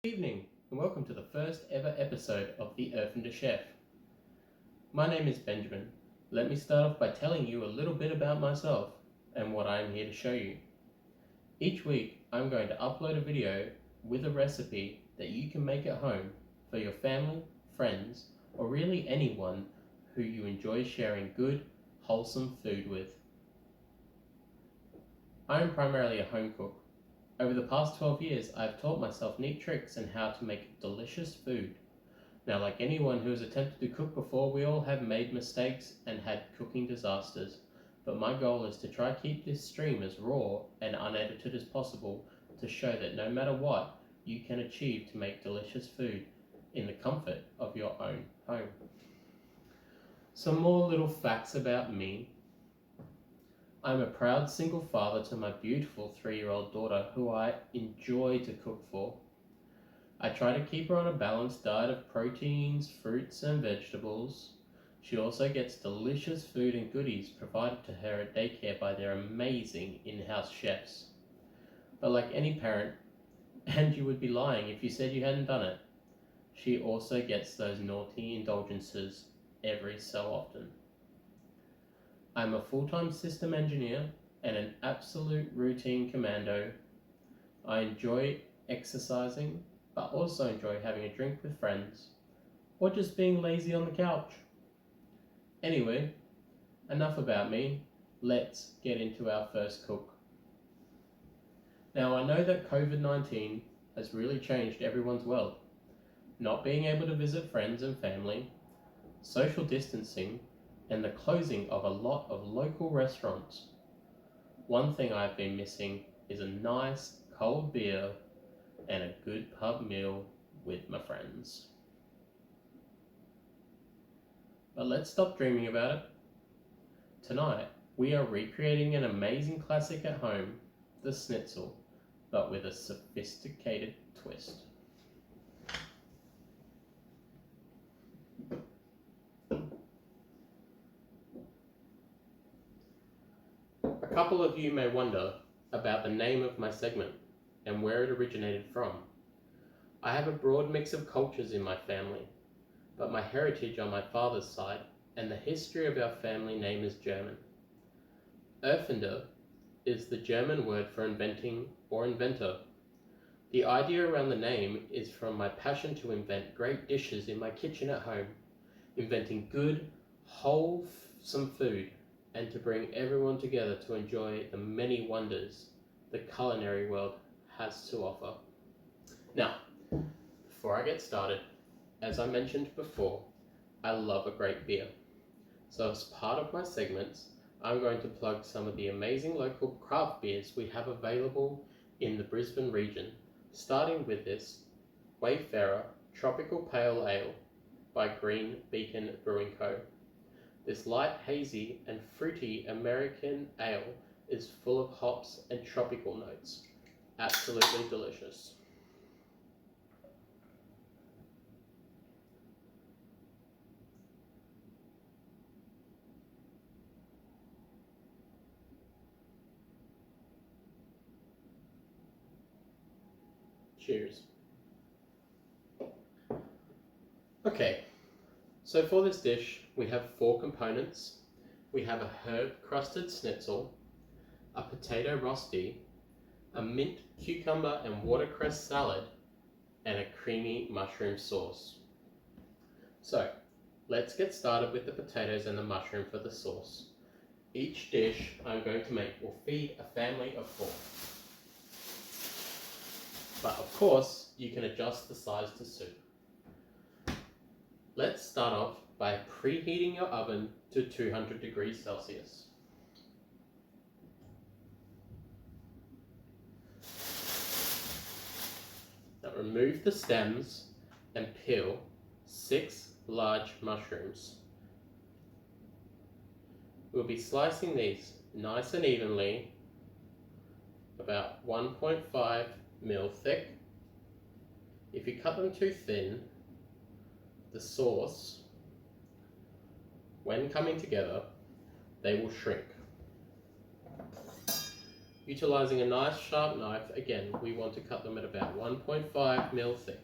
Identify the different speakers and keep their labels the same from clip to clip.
Speaker 1: Good evening, and welcome to the first ever episode of the Erfinder Chef. My name is Benjamin. Let me start off by telling you a little bit about myself and what I am here to show you. Each week, I'm going to upload a video with a recipe that you can make at home for your family, friends, or really anyone who you enjoy sharing good, wholesome food with. I am primarily a home cook. Over the past 12 years, I've taught myself neat tricks on how to make delicious food. Now, like anyone who has attempted to cook before, we all have made mistakes and had cooking disasters. But my goal is to try keep this stream as raw and unedited as possible to show that no matter what, you can achieve to make delicious food in the comfort of your own home. Some more little facts about me. I'm a proud single father to my beautiful 3-year-old daughter who I enjoy to cook for. I try to keep her on a balanced diet of proteins, fruits and vegetables. She also gets delicious food and goodies provided to her at daycare by their amazing in-house chefs. But like any parent, and you would be lying if you said you hadn't done it, she also gets those naughty indulgences every so often. I'm a full-time system engineer and an absolute routine commando. I enjoy exercising, but also enjoy having a drink with friends, or just being lazy on the couch. Anyway, enough about me. Let's get into our first cook. Now, I know that COVID-19 has really changed everyone's world. Not being able to visit friends and family, social distancing, and the closing of a lot of local restaurants. One thing I've been missing is a nice cold beer and a good pub meal with my friends. But let's stop dreaming about it. Tonight, we are recreating an amazing classic at home, the schnitzel, but with a sophisticated twist. A couple of you may wonder about the name of my segment and where it originated from. I have a broad mix of cultures in my family, but my heritage on my father's side and the history of our family name is German. Erfinder is the German word for inventing or inventor. The idea around the name is from my passion to invent great dishes in my kitchen at home, inventing good, wholesome food, and to bring everyone together to enjoy the many wonders the culinary world has to offer. Now, before I get started, as I mentioned before, I love a great beer. So as part of my segments, I'm going to plug some of the amazing local craft beers we have available in the Brisbane region, starting with this Wayfarer Tropical Pale Ale by Green Beacon Brewing Co. This light, hazy, and fruity American ale is full of hops and tropical notes. Absolutely delicious. Cheers. Okay. So for this dish, we have 4 components. We have a herb-crusted schnitzel, a potato rosti, a mint, cucumber, and watercress salad, and a creamy mushroom sauce. So, let's get started with the potatoes and the mushroom for the sauce. Each dish I'm going to make will feed a family of 4. But of course, you can adjust the size to suit. Let's start off by preheating your oven to 200 degrees Celsius. Now remove the stems and peel 6 large mushrooms. We'll be slicing these nice and evenly, about 1.5 mil thick. If you cut them too thin, the sauce, when coming together, they will shrink. Utilizing a nice sharp knife, again, we want to cut them at about 1.5 mil thick.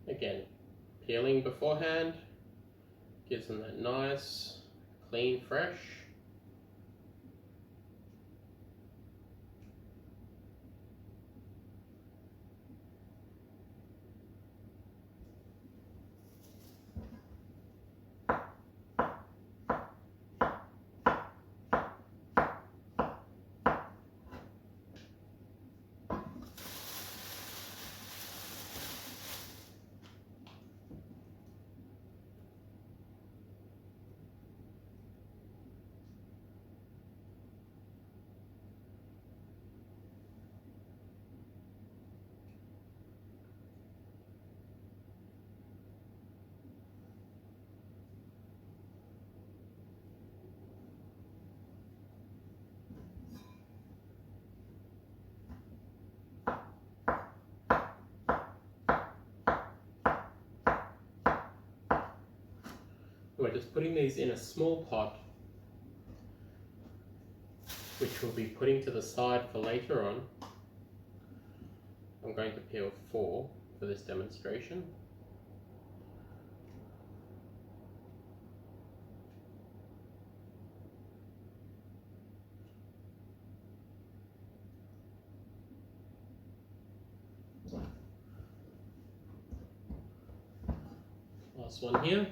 Speaker 1: Again, peeling beforehand gives them that nice, clean, fresh. We're just putting these in a small pot, which we'll be putting to the side for later on. I'm going to peel 4 for this demonstration. Last one here.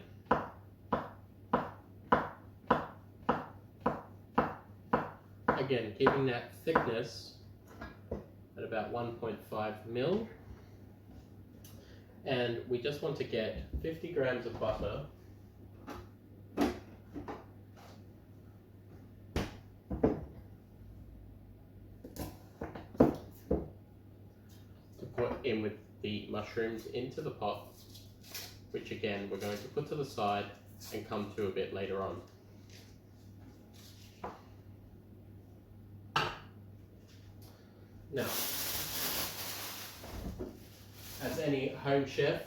Speaker 1: Again, keeping that thickness at about 1.5 mil. And we just want to get 50 grams of butter. To put in with the mushrooms into the pot, which again we're going to put to the side and come to a bit later on. Now, as any home chef,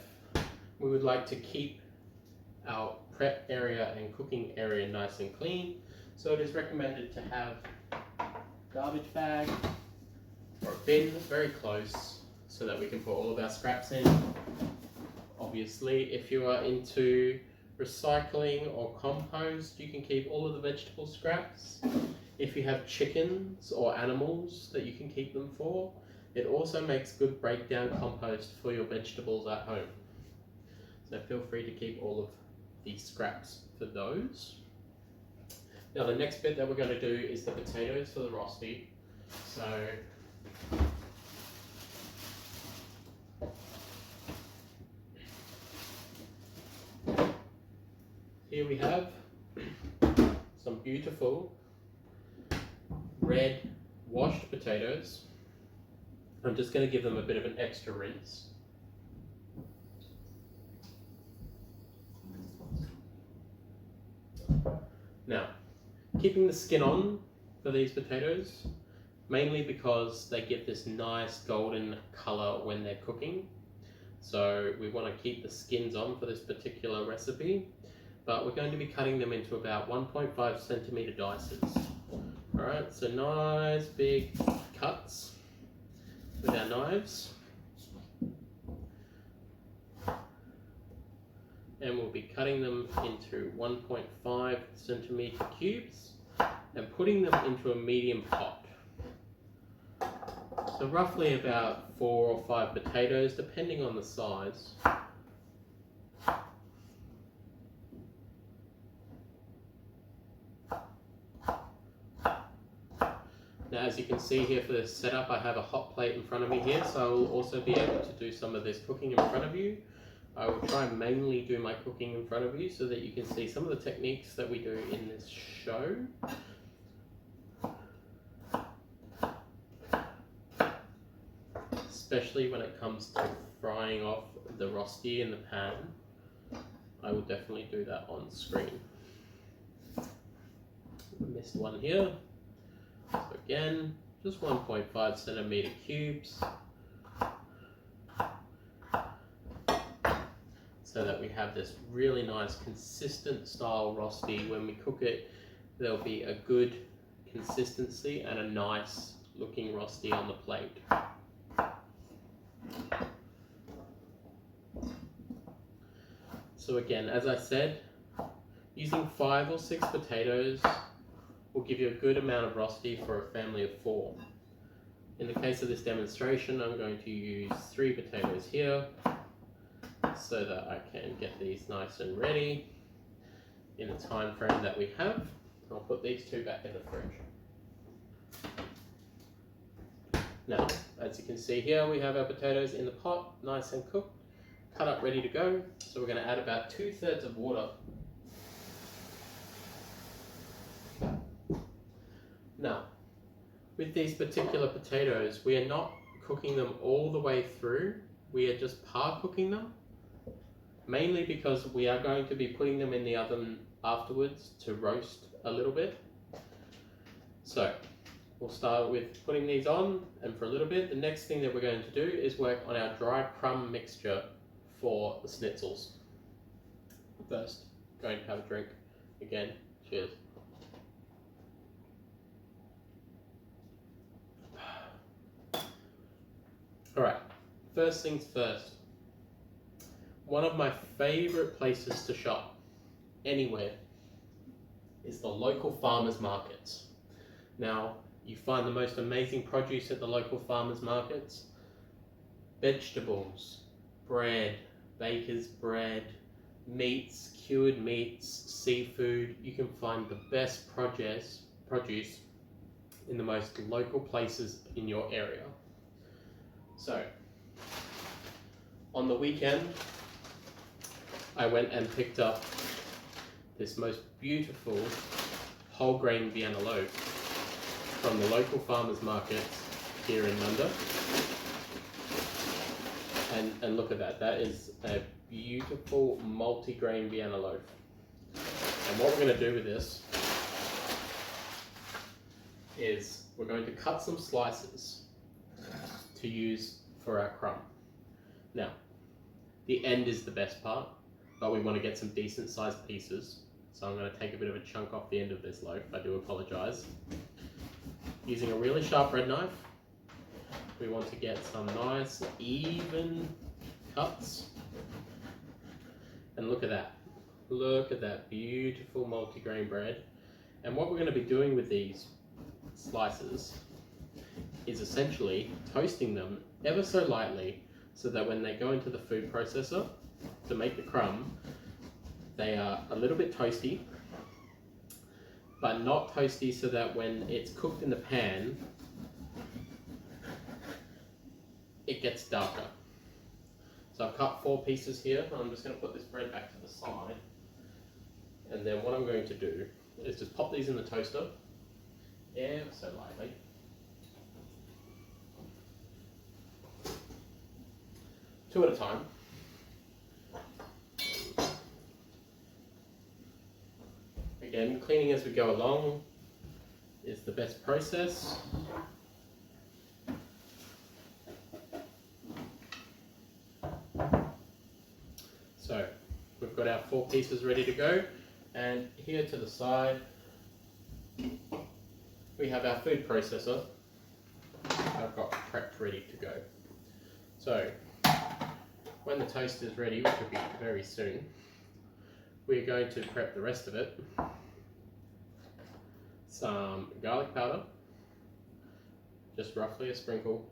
Speaker 1: we would like to keep our prep area and cooking area nice and clean, so it is recommended to have a garbage bag or a bin very close so that we can put all of our scraps in. Obviously, if you are into recycling or compost, you can keep all of the vegetable scraps. If you have chickens or animals that you can keep them for, it also makes good breakdown compost for your vegetables at home. So feel free to keep all of the scraps for those. Now the next bit that we're going to do is the potatoes for the Rosti. So here we have some beautiful red washed potatoes. I'm just going to give them a bit of an extra rinse. Now, keeping the skin on for these potatoes, mainly because they give this nice golden color when they're cooking. So we want to keep the skins on for this particular recipe, but we're going to be cutting them into about 1.5 centimeter dices. Alright, so nice big cuts with our knives. And we'll be cutting them into 1.5 centimeter cubes and putting them into a medium pot. So roughly about 4 or 5 potatoes, depending on the size. Now, as you can see here for this setup, I have a hot plate in front of me here, so I will also be able to do some of this cooking in front of you. I will try and mainly do my cooking in front of you so that you can see some of the techniques that we do in this show. Especially when it comes to frying off the Rosti in the pan. I will definitely do that on screen. Missed one here. So again, just 1.5 centimeter cubes, so that we have this really nice consistent style rosti. When we cook it, there'll be a good consistency and a nice looking rosti on the plate. So again, as I said, using 5 or 6 potatoes will give you a good amount of rosti for a family of 4. In the case of this demonstration, I'm going to use 3 potatoes here, so that I can get these nice and ready in the time frame that we have. I'll put these 2 back in the fridge. Now, as you can see here, we have our potatoes in the pot, nice and cooked, cut up, ready to go. So we're going to add about 2/3 of water. Now, with these particular potatoes, we are not cooking them all the way through. We are just par cooking them, mainly because we are going to be putting them in the oven afterwards to roast a little bit. So we'll start with putting these on, and for a little bit, the next thing that we're going to do is work on our dry crumb mixture for the schnitzels. First, going to have a drink. Again, cheers. Alright, first things first. One of my favourite places to shop, anywhere, is the local farmers markets. Now, you find the most amazing produce at the local farmers markets. Vegetables, bread, baker's bread, meats, cured meats, seafood. You can find the best produce in the most local places in your area. So, on the weekend, I went and picked up this most beautiful whole grain Vienna loaf from the local farmers markets here in Munda. And look at that, that is a beautiful multi-grain Vienna loaf. And what we're going to do with this is we're going to cut some slices to use for our crumb. Now, the end is the best part, but we want to get some decent sized pieces. So I'm going to take a bit of a chunk off the end of this loaf. I do apologise. Using a really sharp bread knife, we want to get some nice even cuts. And look at that. Look at that beautiful multigrain bread. And what we're going to be doing with these slices is essentially toasting them ever so lightly, so that when they go into the food processor to make the crumb, they are a little bit toasty, but not toasty so that when it's cooked in the pan, it gets darker. So I've cut 4 pieces here. I'm just going to put this bread back to the side, and then what I'm going to do is just pop these in the toaster ever so lightly. Two at a time. Again, cleaning as we go along is the best process. So we've got our 4 pieces ready to go, and here to the side we have our food processor I've got prepped ready to go. So when the toast is ready, which will be very soon, we're going to prep the rest of it. Some garlic powder, just roughly a sprinkle.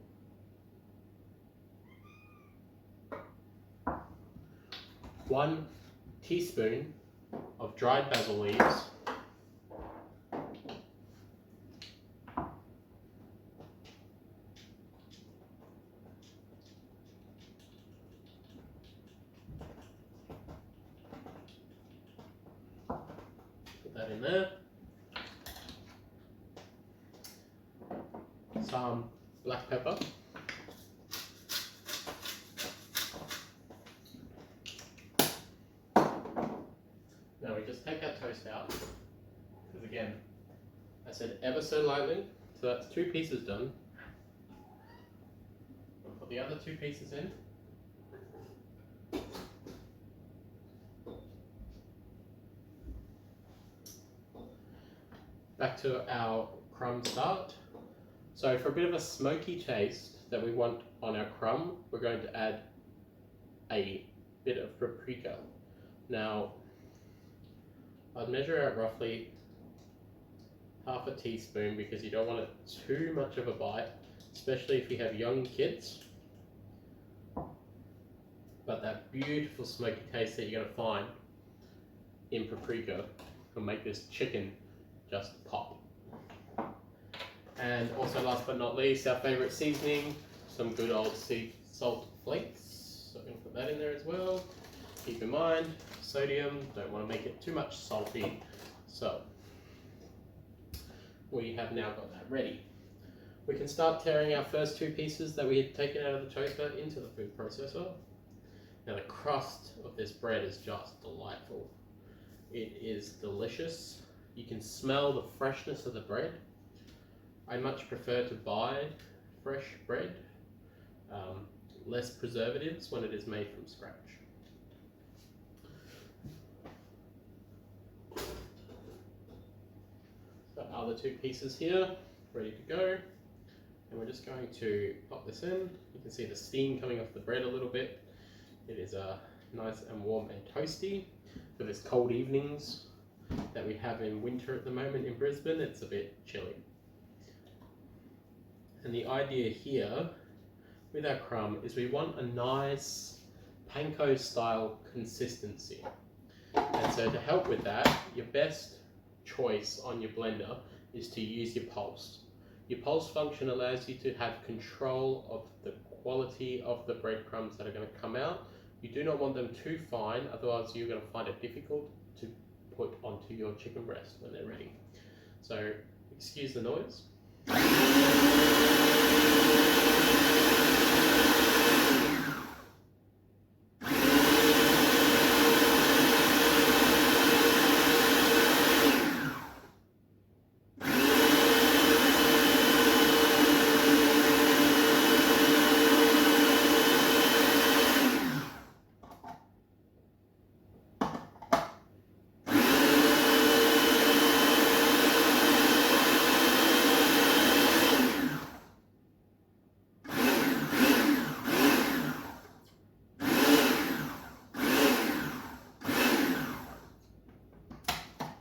Speaker 1: 1 teaspoon of dried basil leaves. Put that in there. Some black pepper. Now we just take our toast out, because again, I said ever so lightly So that's 2 pieces done. I'll put the other 2 pieces in. Back to our crumb start. So for a bit of a smoky taste that we want on our crumb, we're going to add a bit of paprika. Now, I'd measure out roughly half a teaspoon because you don't want it too much of a bite, especially if you have young kids. But that beautiful smoky taste that you're going to find in paprika will make this chicken just pop. And also, last but not least, our favorite seasoning, some good old sea salt flakes. So I'm going to put that in there as well. Keep in mind, sodium, don't want to make it too much salty. So we have now got that ready. We can start tearing our first 2 pieces that we had taken out of the toaster into the food processor. Now the crust of this bread is just delightful. It is delicious. You can smell the freshness of the bread. I much prefer to buy fresh bread, less preservatives when it is made from scratch. So other 2 pieces here, ready to go. And we're just going to pop this in. You can see the steam coming off the bread a little bit. It is nice and warm and toasty. For this cold evenings that we have in winter at the moment in Brisbane, it's a bit chilly. And the idea here with our crumb is we want a nice panko style consistency. And so to help with that, your best choice on your blender is to use your pulse. Your pulse function allows you to have control of the quality of the breadcrumbs that are going to come out. You do not want them too fine, otherwise you're going to find it difficult to put onto your chicken breast when they're ready. So excuse the noise.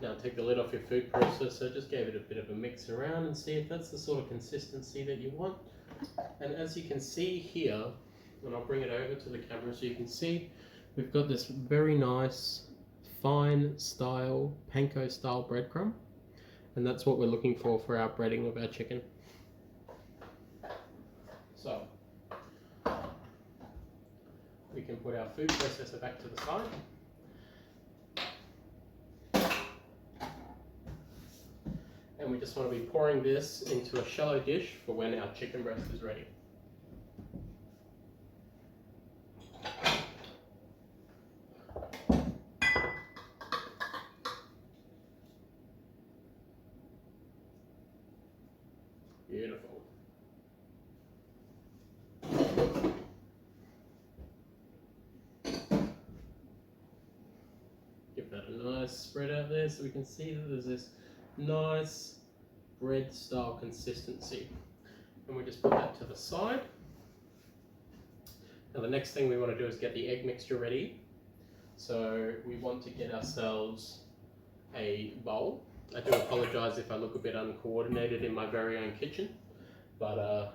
Speaker 1: Now take the lid off your food processor, just give it a bit of a mix around and see if that's the sort of consistency that you want. And as you can see here, and I'll bring it over to the camera so you can see, we've got this very nice fine style, panko style breadcrumb. And that's what we're looking for our breading of our chicken. So, we can put our food processor back to the side. And we just want to be pouring this into a shallow dish for when our chicken breast is ready. Beautiful. Give that a nice spread out there so we can see that there's this nice bread style consistency. And we just put that to the side. Now the next thing we want to do is get the egg mixture ready. So we want to get ourselves a bowl. I do apologise if I look a bit uncoordinated in my very own kitchen, but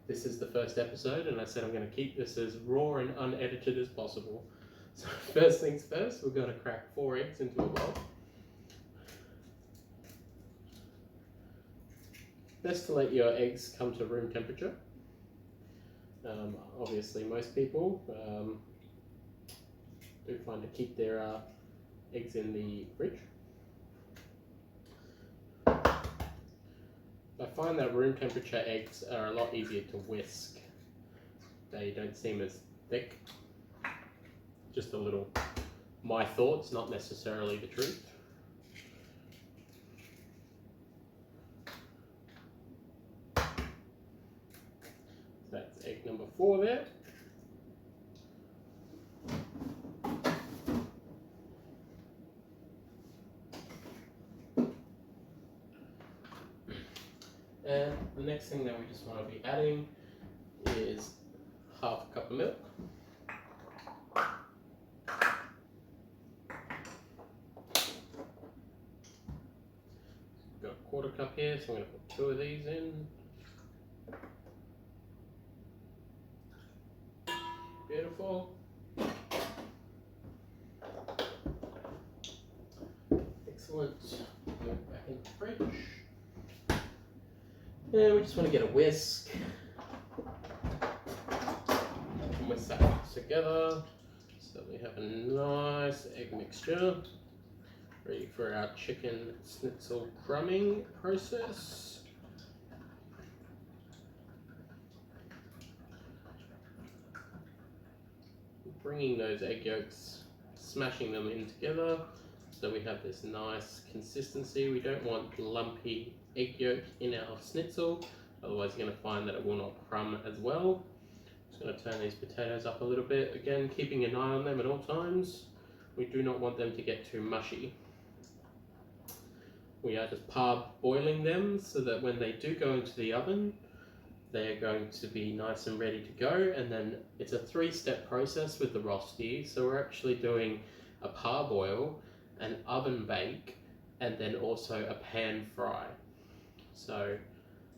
Speaker 1: this is the first episode and I said I'm going to keep this as raw and unedited as possible. So first things first, we're going to crack 4 eggs into a bowl. Best to let your eggs come to room temperature. Obviously most people do find to keep their eggs in the fridge. I find that room temperature eggs are a lot easier to whisk. They don't seem as thick. Just a little, my thoughts, not necessarily the truth. And the next thing that we just want to be adding is half a cup of milk. Got a quarter cup here, so I'm going to put 2 of these in. Beautiful. Excellent. Put it back in the fridge. And we just want to get a whisk. And whisk that together so we have a nice egg mixture ready for our chicken schnitzel crumbing process. Bringing those egg yolks, smashing them in together so we have this nice consistency. We don't want lumpy egg yolk in our schnitzel, otherwise you're going to find that it will not crumb as well. Just going to turn these potatoes up a little bit, again keeping an eye on them at all times. We do not want them to get too mushy. We are just parboiling them so that when they do go into the oven, they are going to be nice and ready to go. And then it's a 3-step process with the Rosti. So we're actually doing a parboil, an oven bake, and then also a pan fry. So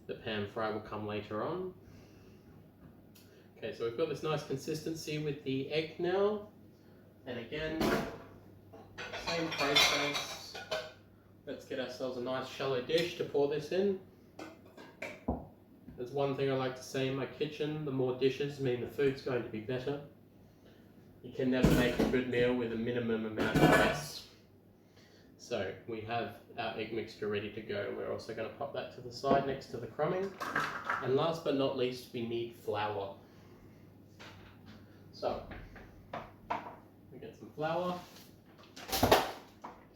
Speaker 1: the pan fry will come later on. Okay, so we've got this nice consistency with the egg now. And again, same process. Let's get ourselves a nice shallow dish to pour this in. There's one thing I like to say in my kitchen: the more dishes mean the food's going to be better. You can never make a good meal with a minimum amount of less. So we have our egg mixture ready to go. We're also going to pop that to the side next to the crumbing. And last but not least, we need flour. So we get some flour,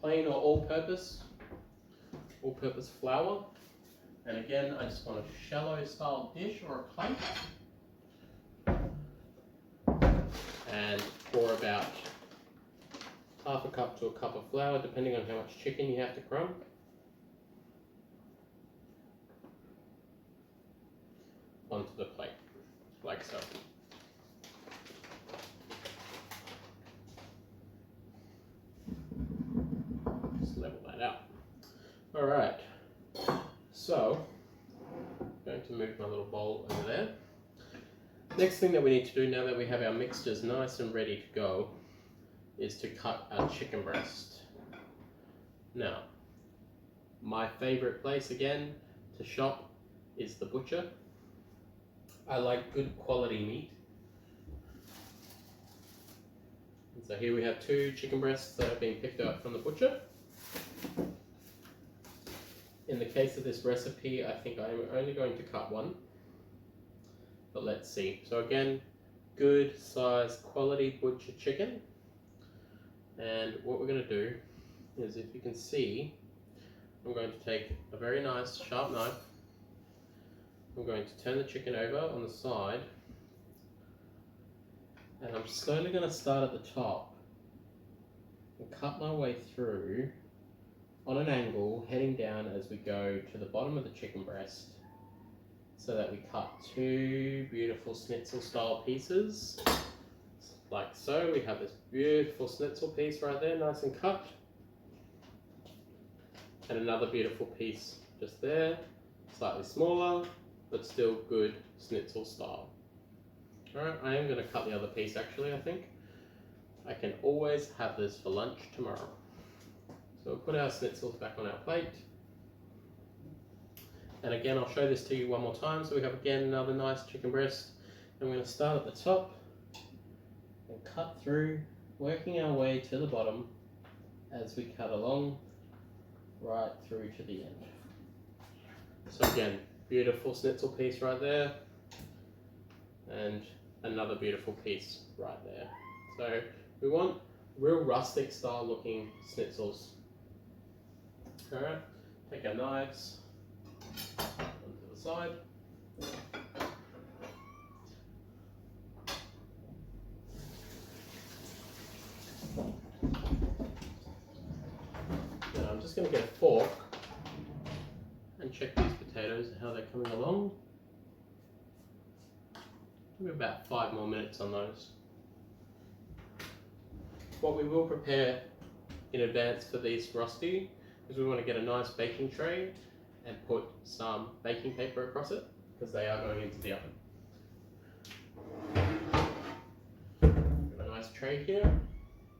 Speaker 1: plain or all-purpose flour. And again, I just want a shallow style dish or a plate. And pour about half a cup to a cup of flour, depending on how much chicken you have to crumb. Onto the plate, like so. Just level that out. All right. So, I'm going to move my little bowl over there. Next thing that we need to do now that we have our mixtures nice and ready to go is to cut our chicken breast. Now, my favorite place again to shop is the butcher. I like good quality meat. And so here we have 2 chicken breasts that have been picked up from the butcher. In the case of this recipe, I think I'm only going to cut 1, but let's see. So again, good size quality butcher chicken. And what we're going to do is, if you can see, I'm going to take a very nice sharp knife. I'm going to turn the chicken over on the side, and I'm slowly going to start at the top and cut my way through on an angle, heading down as we go to the bottom of the chicken breast, so that we cut 2 beautiful schnitzel style pieces, like so. We have this beautiful schnitzel piece right there, nice and cut, and another beautiful piece just there, slightly smaller, but still good schnitzel style. Alright, I am going to cut the other piece actually, I think. I can always have this for lunch tomorrow. So we'll put our schnitzels back on our plate. And again, I'll show this to you one more time. So we have again another nice chicken breast. And we're going to start at the top and cut through, working our way to the bottom as we cut along right through to the end. So again, beautiful schnitzel piece right there, and another beautiful piece right there. So we want real rustic style looking schnitzels. Alright, take our knives onto the side. Now I'm just going to get a fork and check these potatoes those, how they're coming along. Maybe about 5 more minutes on those. What we will prepare in advance for these Rosti is we want to get a nice baking tray and put some baking paper across it because they are going into the oven. Got a nice tray here,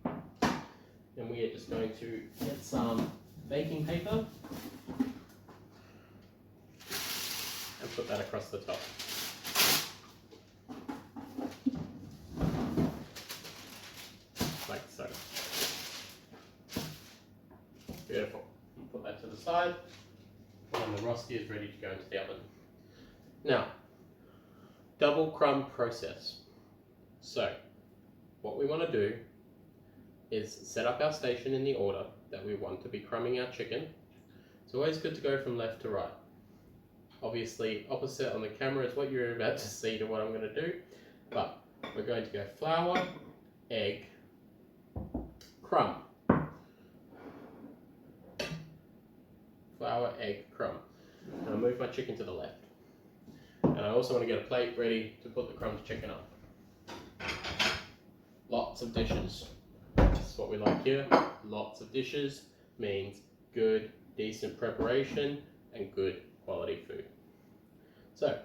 Speaker 1: and we are just going to get some baking paper and put that across the top. Like so. Beautiful. We'll put that to the side, and the Rosti is ready to go into the oven. Now, double crumb process. So, what we want to do is set up our station in the order that we want to be crumbing our chicken. It's always good to go from left to right. Obviously, opposite on the camera is what you're about to see to what I'm going to do, but we're going to go flour, egg, crumb. Flour, egg, crumb. And I'll move my chicken to the left. And I also want to get a plate ready to put the crumbed chicken on. Lots of dishes. That's what we like here. Lots of dishes means good, decent preparation and good quality food. So,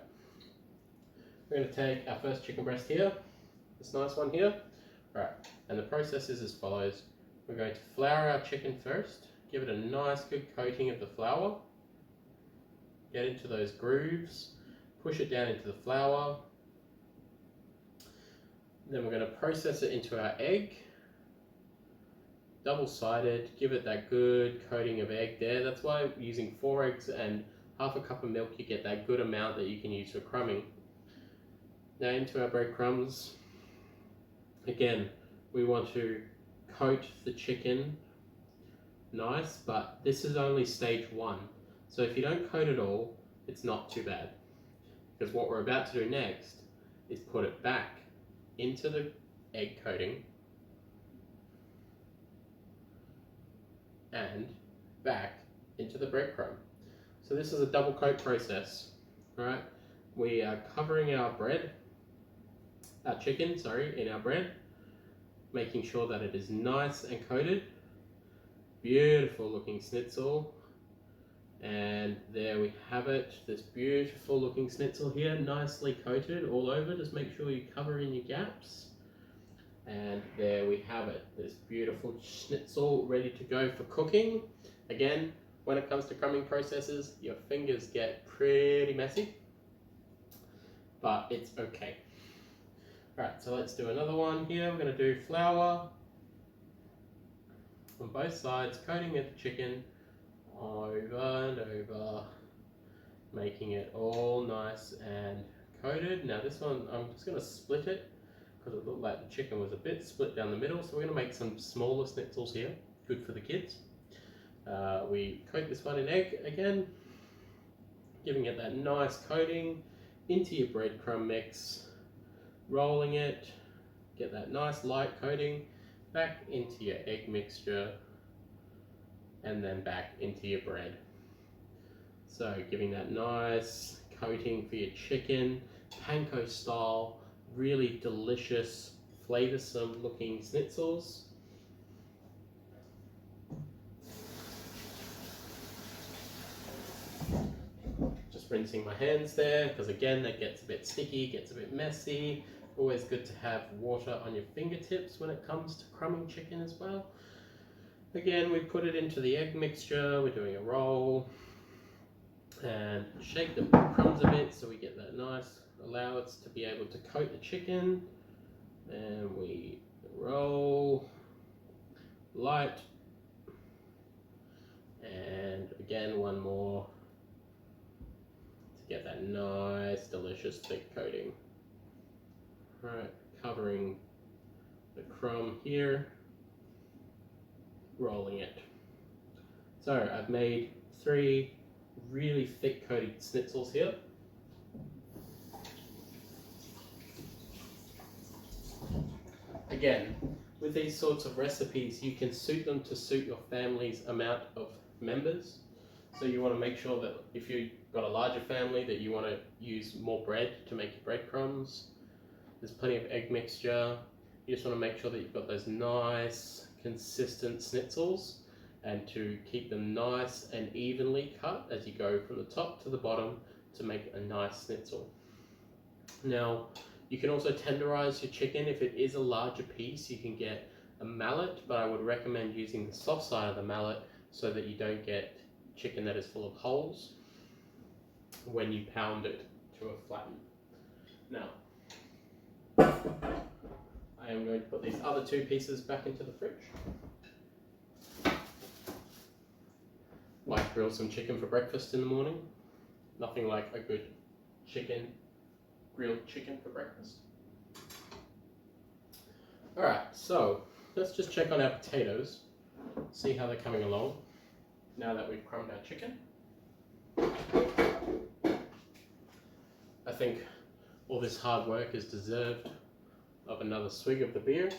Speaker 1: we're going to take our first chicken breast here, this nice one here. Alright, and the process is as follows. We're going to flour our chicken first, give it a nice good coating of the flour, get into those grooves, push it down into the flour. Then we're going to process it into our egg, double-sided, give it that good coating of egg there. That's why using 4 eggs and half a cup of milk, you get that good amount that you can use for crumbing. Now into our breadcrumbs. Again, we want to coat the chicken nice, but this is only stage 1. So if you don't coat it all, it's not too bad. Because what we're about to do next is put it back into the egg coating and back into the breadcrumb. So this is a double coat process. Alright, we are covering our chicken, in our bread, making sure that it is nice and coated. Beautiful looking schnitzel. And there we have it, this beautiful looking schnitzel here, nicely coated all over. Just make sure you cover in your gaps. And there we have it, this beautiful schnitzel ready to go for cooking. Again, when it comes to crumbing processes, your fingers get pretty messy, but it's okay. Alright, so let's do another one here. We're going to do flour on both sides, coating the chicken over and over, making it all nice and coated. Now this one, I'm just going to split it because it looked like the chicken was a bit split down the middle, so we're going to make some smaller schnitzels here, good for the kids. We coat this one in egg again, giving it that nice coating into your breadcrumb mix, rolling it, get that nice light coating, back into your egg mixture, and then back into your bread. So giving that nice coating for your chicken, panko style, really delicious, flavoursome looking schnitzels. Just rinsing my hands there, because again that gets a bit sticky, gets a bit messy. Always good to have water on your fingertips when it comes to crumbing chicken as well. Again, we put it into the egg mixture, we're doing a roll, and shake the crumbs a bit so we get that nice, allow it to be able to coat the chicken, and we roll, light, and again one more to get that nice, delicious thick coating. Alright, covering the crumb here, rolling it. So I've made 3 really thick coated schnitzels here. Again, with these sorts of recipes, you can suit them to suit your family's amount of members. So you want to make sure that if you've got a larger family that you want to use more bread to make your breadcrumbs. There's plenty of egg mixture. You just want to make sure that you've got those nice consistent schnitzels, and to keep them nice and evenly cut as you go from the top to the bottom to make a nice schnitzel. Now you can also tenderize your chicken. If it is a larger piece, you can get a mallet, but I would recommend using the soft side of the mallet so that you don't get chicken that is full of holes when you pound it to a flatten. Now, I am going to put these other two pieces back into the fridge. Might grill some chicken for breakfast in the morning. Nothing like a good grilled chicken for breakfast. Alright, so let's just check on our potatoes, see how they're coming along now that we've crumbed our chicken. I think all this hard work is deserved of another swig of the beer.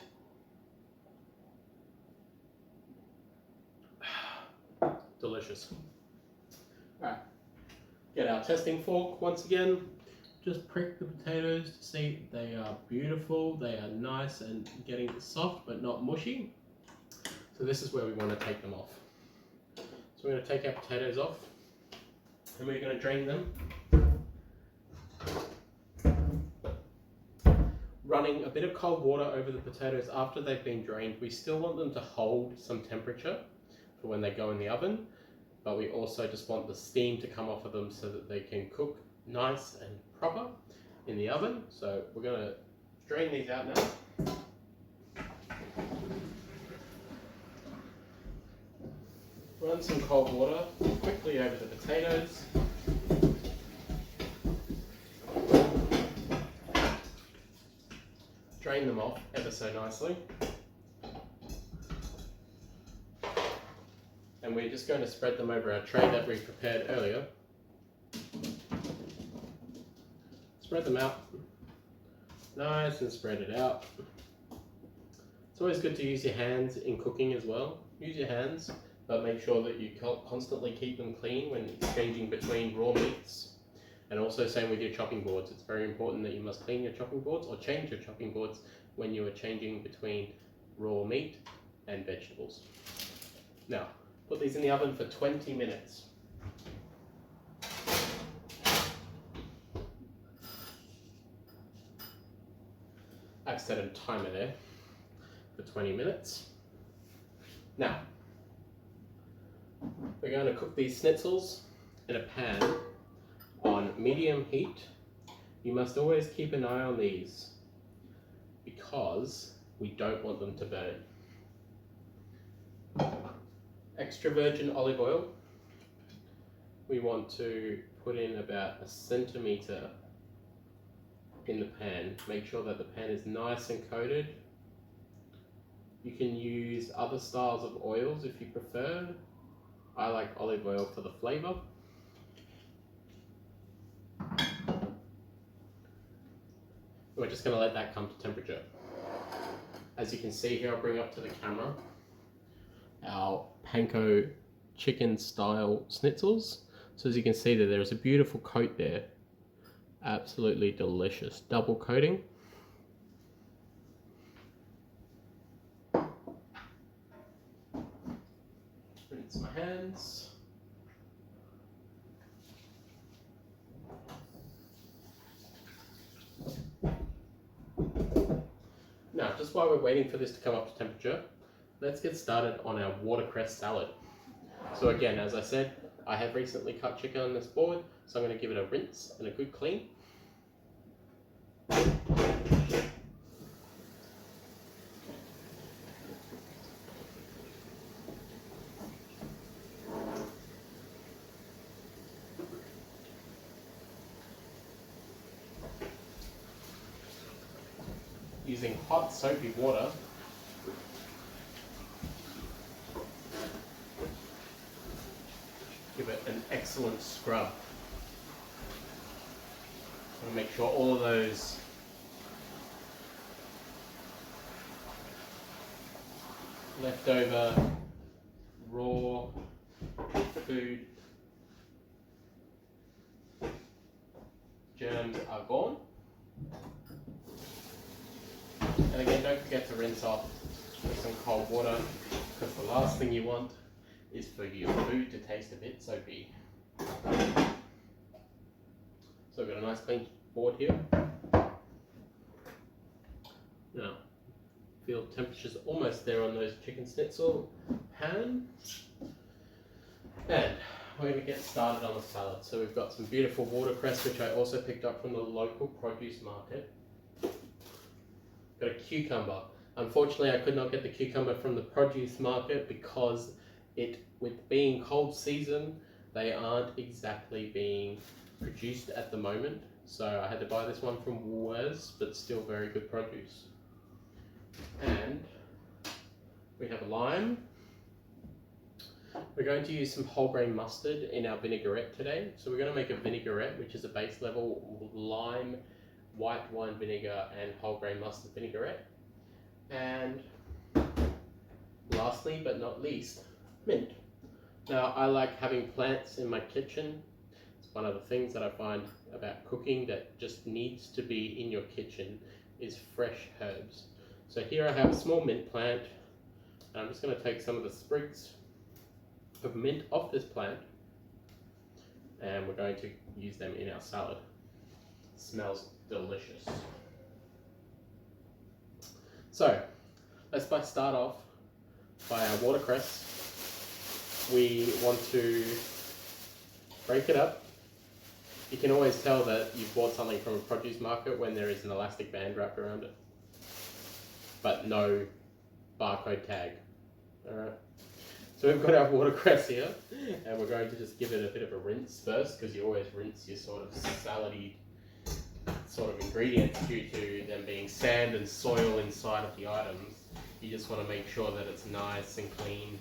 Speaker 1: Delicious. Alright, get our testing fork once again. Just prick the potatoes to see they are beautiful, they are nice and getting soft but not mushy. So this is where we want to take them off. So we're going to take our potatoes off and we're going to drain them. Running a bit of cold water over the potatoes after they've been drained. We still want them to hold some temperature for when they go in the oven, but we also just want the steam to come off of them so that they can cook nice and proper in the oven. So we're going to drain these out now. Run some cold water quickly over the potatoes. Drain them off ever so nicely. And we're just going to spread them over our tray that we prepared earlier. Spread them out. Nice and spread it out. It's always good to use your hands in cooking as well. Use your hands, but make sure that you constantly keep them clean when exchanging between raw meats. And also same with your chopping boards. It's very important that you must clean your chopping boards or change your chopping boards when you are changing between raw meat and vegetables. Now, put these in the oven for 20 minutes. I've set a timer there for 20 minutes. Now, we're going to cook these schnitzels in a pan on medium heat. You must always keep an eye on these because we don't want them to burn. Extra virgin olive oil. We want to put in about 1 centimetre in the pan. Make sure that the pan is nice and coated. You can use other styles of oils if you prefer. I like olive oil for the flavour. We're just going to let that come to temperature. As you can see here, I'll bring up to the camera our panko chicken style schnitzels. So as you can see there is a beautiful coat there. Absolutely delicious. Double coating. Rinse my hands. Now, just while we're waiting for this to come up to temperature, let's get started on our watercress salad. So again, as I said, I have recently cut chicken on this board, so I'm going to give it a rinse and a good clean. Using hot soapy water, give it an excellent scrub. And make sure all of those leftover raw food are gone. And again, don't forget to rinse off with some cold water, because the last thing you want is for your food to taste a bit soapy. So we've got a nice clean board here. Now, feel temperature's almost there on those chicken schnitzel pan. And we're going to get started on the salad. So we've got some beautiful watercress, which I also picked up from the local produce market. Got a cucumber. Unfortunately, I could not get the cucumber from the produce market because with being cold season, they aren't exactly being produced at the moment. So I had to buy this one from Woolworths, but still very good produce. And we have a lime. We're going to use some whole grain mustard in our vinaigrette today. So we're going to make a vinaigrette, which is a base level lime, white wine vinegar, and whole grain mustard vinaigrette. And lastly, but not least, mint. Now, I like having plants in my kitchen. It's one of the things that I find about cooking that just needs to be in your kitchen is fresh herbs. So here I have a small mint plant. And I'm just going to take some of the sprigs of mint off this plant, and we're going to use them in our salad. It smells delicious. So let's start off by our watercress. We want to break it up. You can always tell that you've bought something from a produce market when there is an elastic band wrapped around it, but no barcode tag. Alright. So we've got our watercress here, and we're going to just give it a bit of a rinse first, because you always rinse your sort of salady sort of ingredients due to them being sand and soil inside of the items. You just want to make sure that it's nice and clean.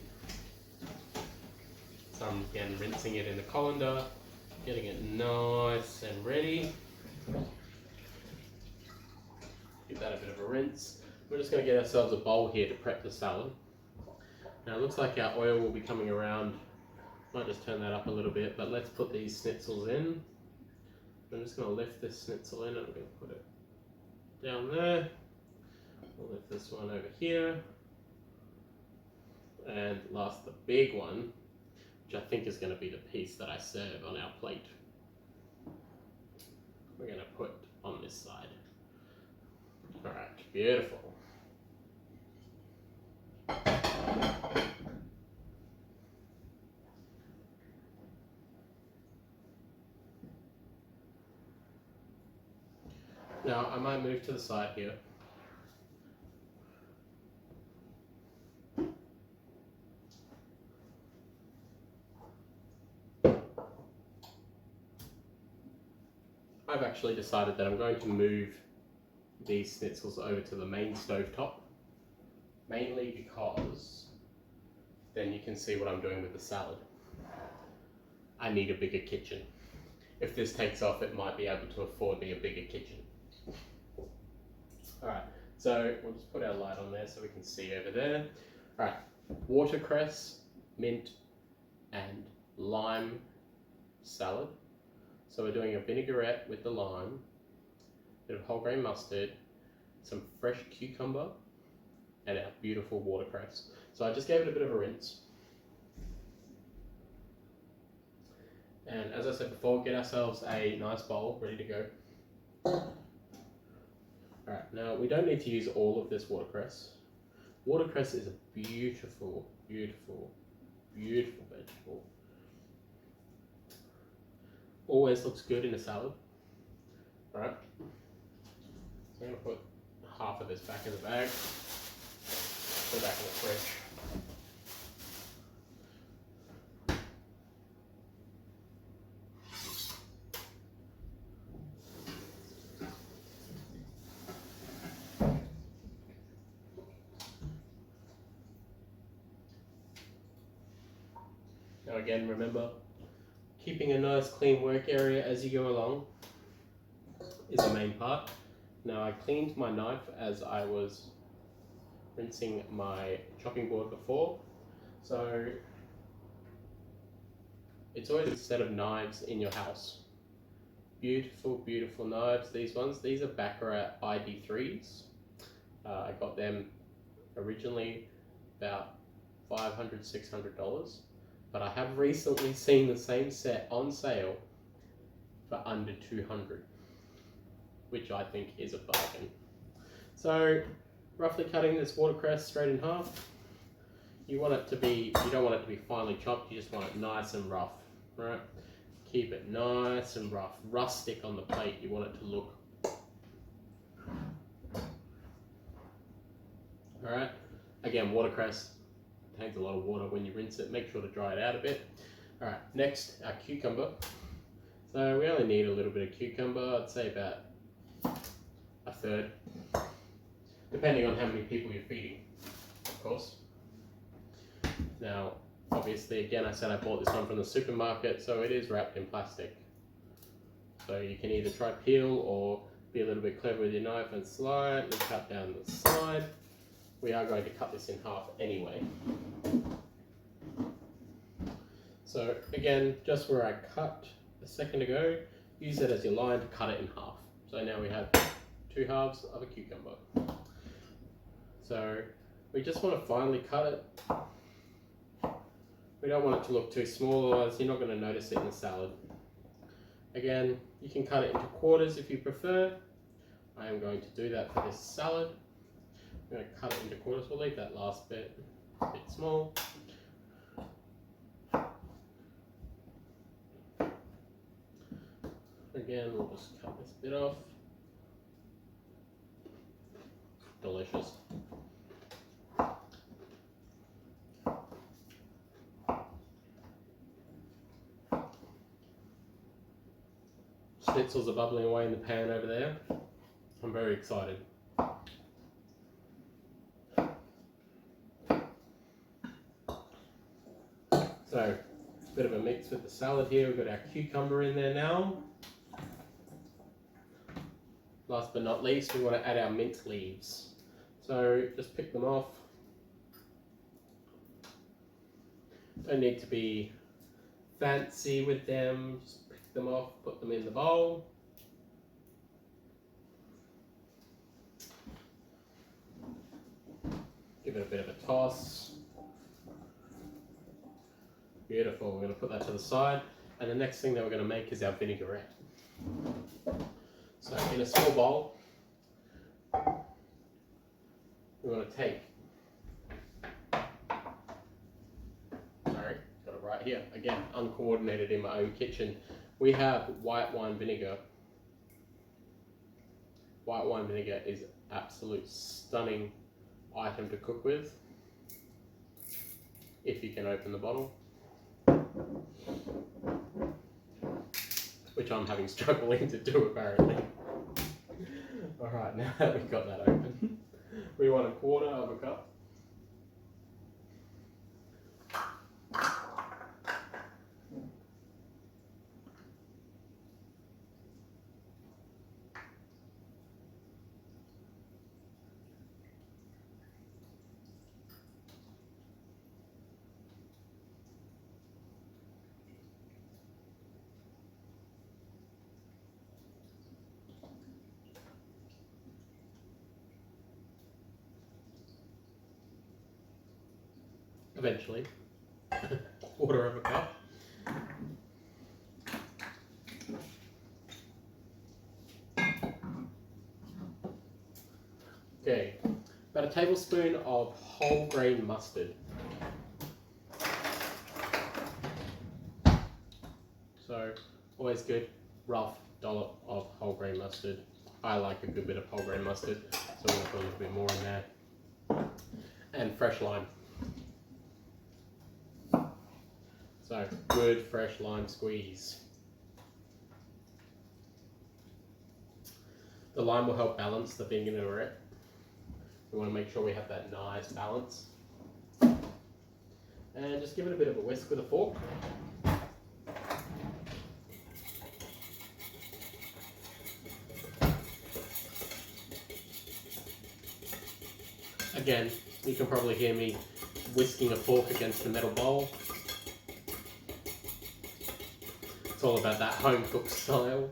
Speaker 1: So I'm again rinsing it in the colander, getting it nice and ready. Give that a bit of a rinse. We're just going to get ourselves a bowl here to prep the salad. Now it looks like our oil will be coming around. Might just turn that up a little bit, but let's put these schnitzels in. I'm just going to lift this schnitzel in and I'm going to put it down there. We'll lift this one over here. And last, the big one, which I think is going to be the piece that I serve on our plate. We're going to put on this side. Alright, beautiful. Now I might move to the side here. I've actually decided that I'm going to move these schnitzels over to the main stove top, mainly because then you can see what I'm doing with the salad. I need a bigger kitchen. If this takes off, it might be able to afford me a bigger kitchen. Alright, so we'll just put our light on there so we can see over there. Alright, watercress, mint, and lime salad. So we're doing a vinaigrette with the lime, a bit of whole grain mustard, some fresh cucumber, and our beautiful watercress. So I just gave it a bit of a rinse. And as I said before, get ourselves a nice bowl ready to go. Alright, now we don't need to use all of this watercress. Watercress is a beautiful, beautiful, beautiful vegetable. Always looks good in a salad. Alright, so I'm going to put half of this back in the bag, put it back in the fridge. Now again, remember, keeping a nice clean work area as you go along is the main part. Now I cleaned my knife as I was rinsing my chopping board before, so it's always a set of knives in your house. Beautiful, beautiful knives. These ones, these are Baccarat ID3s. I got them originally about $500, $600, but I have recently seen the same set on sale for under $200, which I think is a bargain. So, roughly cutting this watercress straight in half. You want it to be, you don't want it to be finely chopped, you just want it nice and rough, right? Keep it nice and rough, rustic on the plate. You want it to look. Alright, again, watercress contains a lot of water when you rinse it. Make sure to dry it out a bit. Alright, next, our cucumber. So we only need a little bit of cucumber, I'd say about a third, depending on how many people you're feeding, of course. Now, obviously, again, I said I bought this one from the supermarket, so it is wrapped in plastic. So you can either try peel or be a little bit clever with your knife and slightly cut down the side. We are going to cut this in half anyway. So again, just where I cut a second ago, use it as your line to cut it in half. So now we have 2 halves of a cucumber. So we just want to finely cut it. We don't want it to look too small, otherwise you're not going to notice it in the salad. Again, you can cut it into quarters if you prefer. I am going to do that for this salad. I'm going to cut it into quarters. We'll leave that last bit a bit small. Again, we'll just cut this bit off. Delicious. Schnitzels are bubbling away in the pan over there. I'm very excited. So, a bit of a mix with the salad here. We've got our cucumber in there now. Last but not least, we want to add our mint leaves. So, just pick them off. Don't need to be fancy with them. Just pick them off, put them in the bowl. Give it a bit of a toss. Beautiful, we're going to put that to the side. And the next thing that we're going to make is our vinaigrette. So in a small bowl, we're going to take, sorry, got it right here, again, uncoordinated in my own kitchen. We have white wine vinegar. White wine vinegar is absolute stunning item to cook with, if you can open the bottle. Which I'm having struggling to do apparently. Alright, now that we've got that open, we want 1/4 of a cup. Eventually, 1/4 of a cup. Okay, about a tablespoon of whole grain mustard. So, always good, rough dollop of whole grain mustard. I like a good bit of whole grain mustard, so I'm going to put a little bit more in there. And fresh lime. So, good fresh lime squeeze. The lime will help balance the vinaigrette. We want to make sure we have that nice balance. And just give it a bit of a whisk with a fork. Again, you can probably hear me whisking a fork against the metal bowl. It's all about that home cooked style.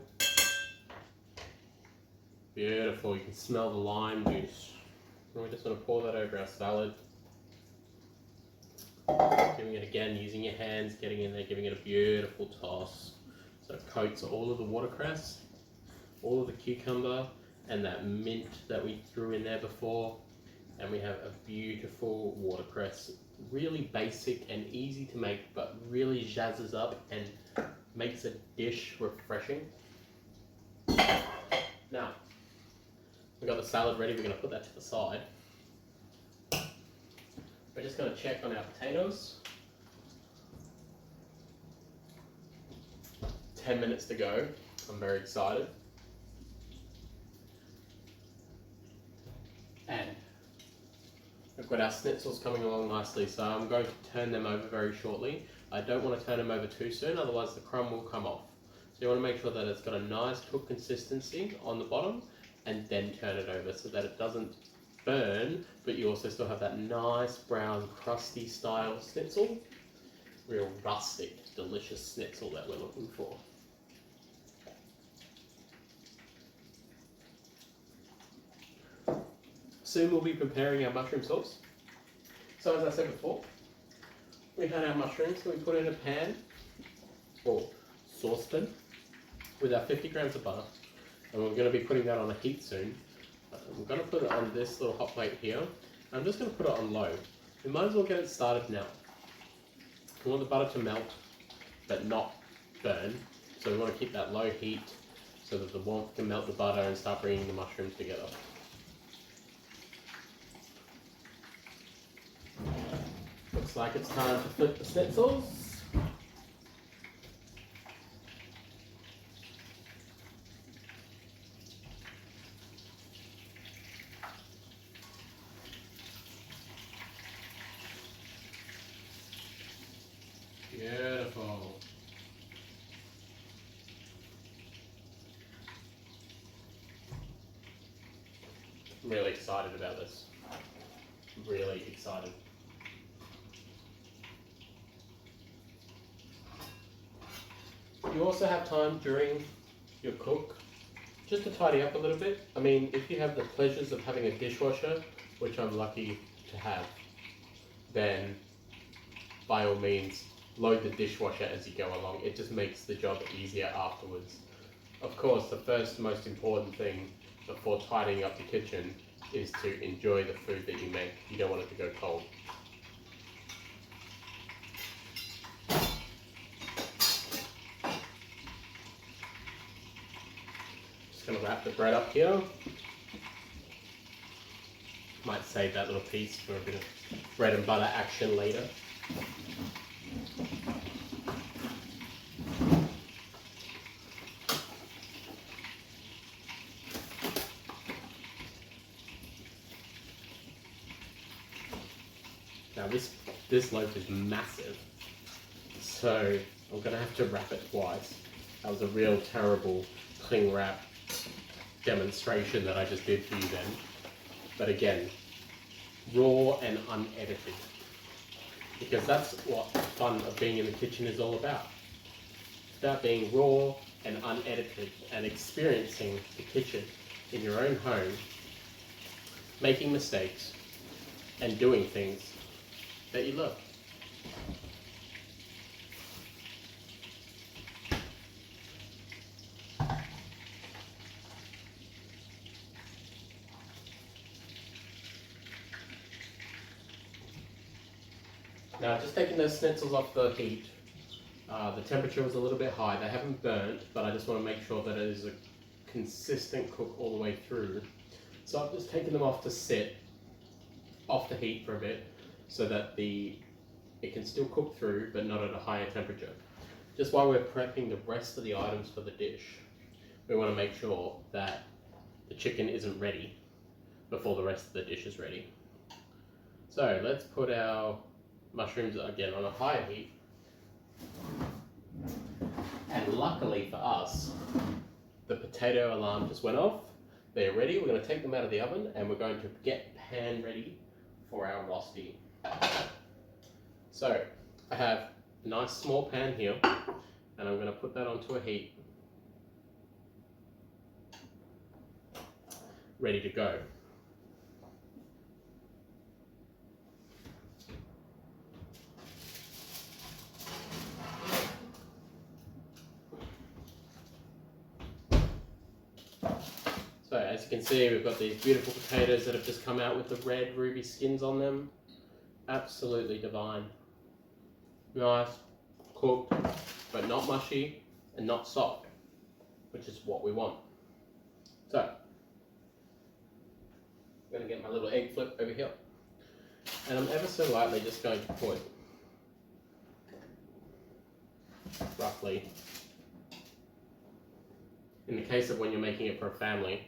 Speaker 1: Beautiful, you can smell the lime juice. And we're just going to pour that over our salad. Doing it again, using your hands, getting in there, giving it a beautiful toss. So it coats all of the watercress, all of the cucumber, and that mint that we threw in there before. And we have a beautiful watercress. Really basic and easy to make, but really jazzes up and makes a dish refreshing. Now, we've got the salad ready, we're going to put that to the side. We're just going to check on our potatoes. 10 minutes to go. I'm very excited. And we've got our schnitzels coming along nicely, so I'm going to turn them over very shortly. I don't want to turn them over too soon, otherwise the crumb will come off. So you want to make sure that it's got a nice cooked consistency on the bottom, and then turn it over so that it doesn't burn, but you also still have that nice brown crusty style schnitzel. Real rustic, delicious schnitzel that we're looking for. Soon we'll be preparing our mushroom sauce. So as I said before, we had our mushrooms, so we put in a pan or saucepan with our 50 grams of butter, and we're going to be putting that on a heat soon. We're going to put it on this little hot plate here. I'm just going to put it on low. We might as well get it started now. We want the butter to melt, but not burn. So we want to keep that low heat so that the warmth can melt the butter and start bringing the mushrooms together. Looks like it's time to flip the schnitzels. Beautiful. I'm really excited about this. Really excited. You also have time during your cook just to tidy up a little bit. I mean, if you have the pleasures of having a dishwasher, which I'm lucky to have, then by all means, load the dishwasher as you go along. It just makes the job easier afterwards. Of course, the first most important thing before tidying up the kitchen is to enjoy the food that you make. You don't want it to go cold. Just going to wrap the bread up here. Might save that little piece for a bit of bread and butter action later. Now this loaf is massive, so I'm going to have to wrap it twice. That was a real terrible cling wrap demonstration that I just did for you then. But again, raw and unedited. Because that's what the fun of being in the kitchen is all about. It's about being raw and unedited and experiencing the kitchen in your own home, making mistakes and doing things that you love. Now, just taking those schnitzels off the heat, the temperature was a little bit high. They haven't burnt, but I just want to make sure that it is a consistent cook all the way through. So I've just taken them off to sit off the heat for a bit so that it can still cook through, but not at a higher temperature. Just while we're prepping the rest of the items for the dish, we want to make sure that the chicken isn't ready before the rest of the dish is ready. So let's put our mushrooms again on a higher heat. And luckily for us, the potato alarm just went off. They're ready. We're going to take them out of the oven and we're going to get pan ready for our Rosti. So I have a nice small pan here and I'm going to put that onto a heat. ready to go. So as you can see, we've got these beautiful potatoes that have just come out with the red ruby skins on them. Absolutely divine. Nice, cooked, but not mushy and not soft, which is what we want. So, I'm going to get my little egg flip over here, and I'm ever so lightly just going to put roughly, in the case of when you're making it for a family,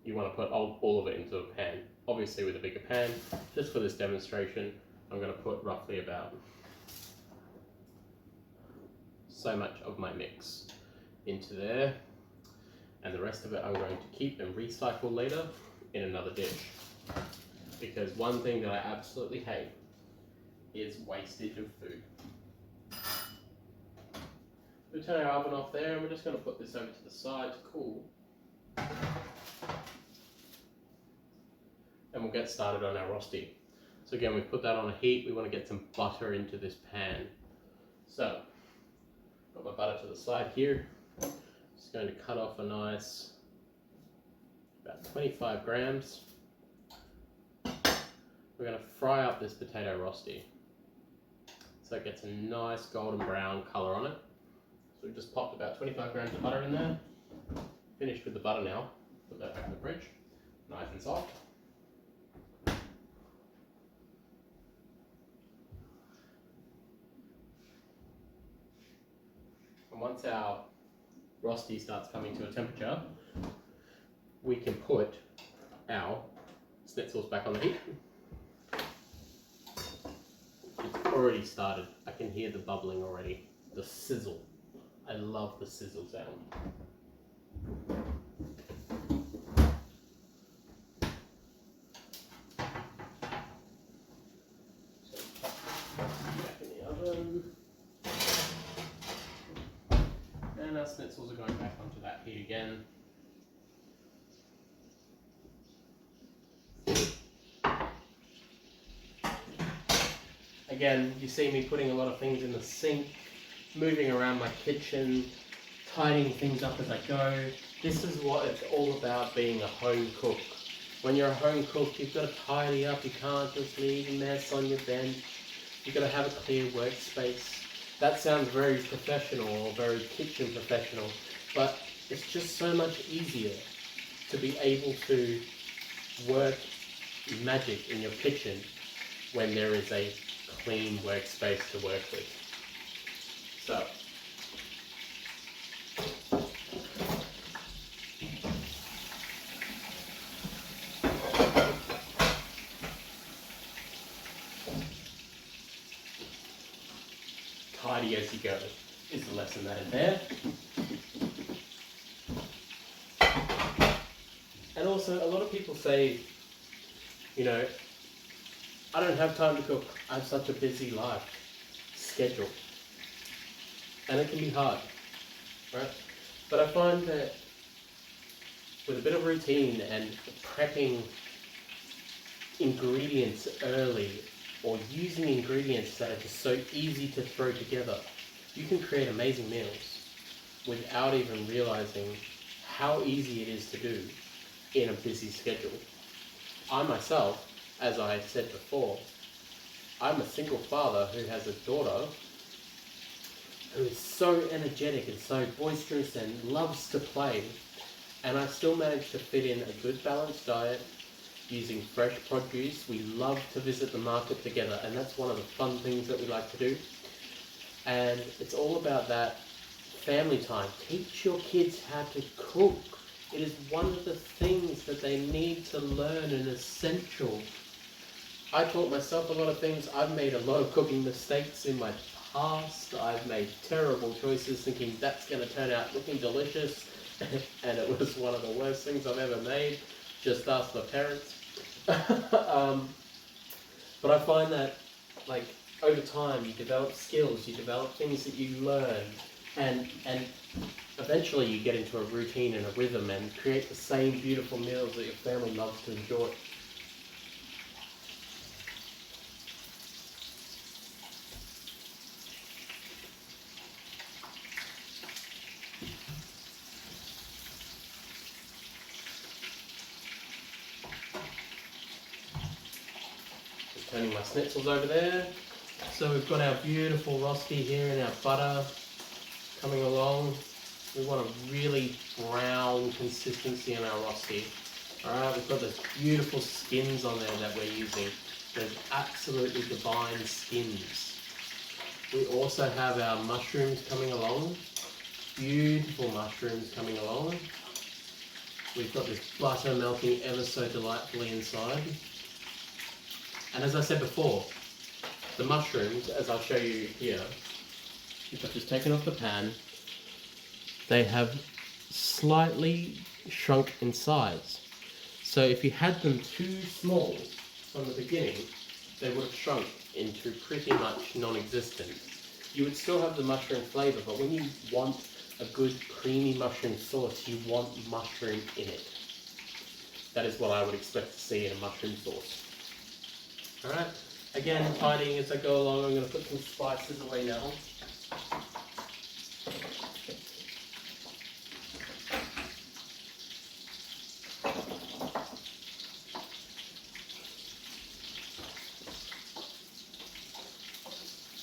Speaker 1: you want to put all of it into a pan. Obviously with a bigger pan, just for this demonstration, I'm going to put roughly about so much of my mix into there, and the rest of it I'm going to keep and recycle later in another dish. Because one thing that I absolutely hate is wastage of food. We'll turn our oven off there, and we're just going to put this over to the side to cool. And we'll get started on our Rosti. So again, we put that on a heat. We want to get some butter into this pan. So, got my butter to the side here. Just going to cut off a nice, about 25 grams. We're going to fry up this potato Rosti, so it gets a nice golden brown colour on it. So we just popped about 25 grams of butter in there. Finished with the butter now. Put that back in the fridge, nice and soft. And once our Rosti starts coming to a temperature, we can put our schnitzels back on the heat. It's already started. I can hear the bubbling already. The sizzle. I love the sizzle sound. So back in the oven. And our schnitzels are going back onto that heat again. Again, you see me putting a lot of things in the sink, moving around my kitchen, tidying things up as I go. This is what it's all about, being a home cook. When you're a home cook, you've got to tidy up. You can't just leave a mess on your bench. You've got to have a clear workspace. That sounds very professional or very kitchen professional, but it's just so much easier to be able to work magic in your kitchen when there is a clean workspace to work with. So, tidy as you go is the lesson that is there. And also, a lot of people say, you know, I don't have time to cook. I have such a busy life schedule. And it can be hard, right? But I find that with a bit of routine and prepping ingredients early, or using ingredients that are just so easy to throw together, you can create amazing meals without even realizing how easy it is to do in a busy schedule. I myself, as I said before, I'm a single father who has a daughter who is so energetic and so boisterous and loves to play, and I still manage to fit in a good balanced diet using fresh produce. We love to visit the market together, and that's one of the fun things that we like to do. And it's all about that family time. Teach your kids how to cook. It is one of the things that they need to learn and essential. I taught myself a lot of things. I've made a lot of cooking mistakes in my past. I've made terrible choices thinking that's going to turn out looking delicious, and it was one of the worst things I've ever made. Just ask my parents. But I find that, like, over time you develop skills, you develop things that you learn, And eventually you get into a routine and a rhythm and create the same beautiful meals that your family loves to enjoy. Just turning my schnitzels over there. So we've got our beautiful Rosti here and our butter coming along. We want a really brown consistency in our Rosti. Alright, we've got those beautiful skins on there that we're using. Those absolutely divine skins. We also have our mushrooms coming along. Beautiful mushrooms coming along. We've got this butter melting ever so delightfully inside. And as I said before, the mushrooms, as I'll show you here, if I've just taken off the pan, they have slightly shrunk in size. So if you had them too small from the beginning, they would have shrunk into pretty much non-existent. You would still have the mushroom flavour, but when you want a good creamy mushroom sauce, you want mushroom in it. That is what I would expect to see in a mushroom sauce. Alright, again, tidying as I go along. I'm going to put some spices away now.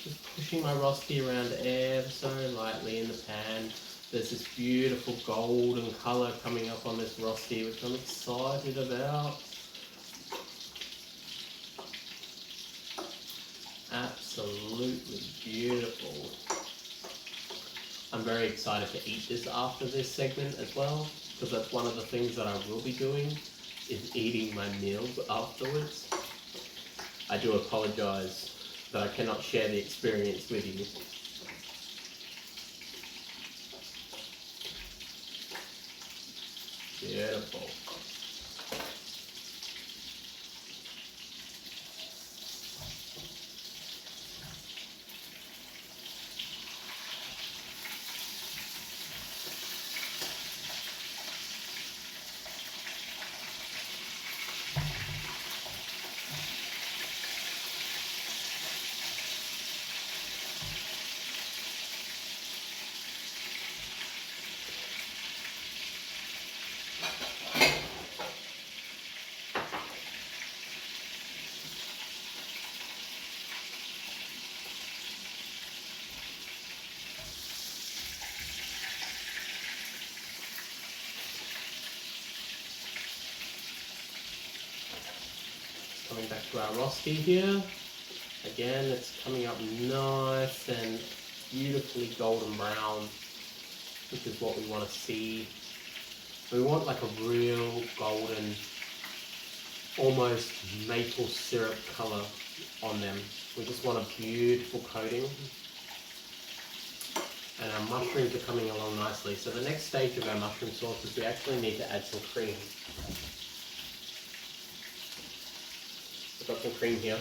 Speaker 1: Just pushing my Rosti around ever so lightly in the pan. There's this beautiful golden colour coming up on this Rosti, which I'm excited about. Absolutely beautiful. I'm very excited to eat this after this segment as well, because that's one of the things that I will be doing, is eating my meals afterwards. I do apologise that I cannot share the experience with you. Beautiful. Coming back to our Rosti here. Again, it's coming up nice and beautifully golden brown, which is what we want to see. We want like a real golden, almost maple syrup colour on them. We just want a beautiful coating. And our mushrooms are coming along nicely. So the next stage of our mushroom sauce is we actually need to add some cream. I've got some cream here.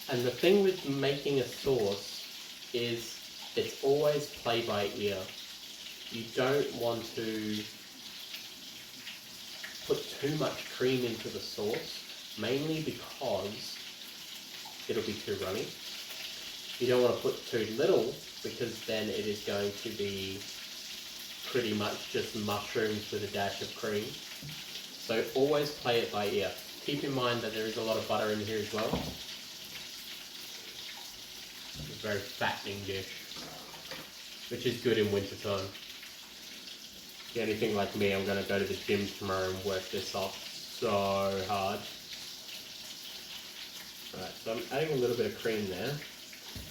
Speaker 1: And the thing with making a sauce is it's always play by ear. You don't want to put too much cream into the sauce, mainly because it'll be too runny. You don't want to put too little, because then it is going to be pretty much just mushrooms with a dash of cream. So always play it by ear. Keep in mind that there is a lot of butter in here as well. It's a very fattening dish, which is good in winter time. If you're anything like me, I'm going to go to the gym tomorrow and work this off so hard. Alright, so I'm adding a little bit of cream there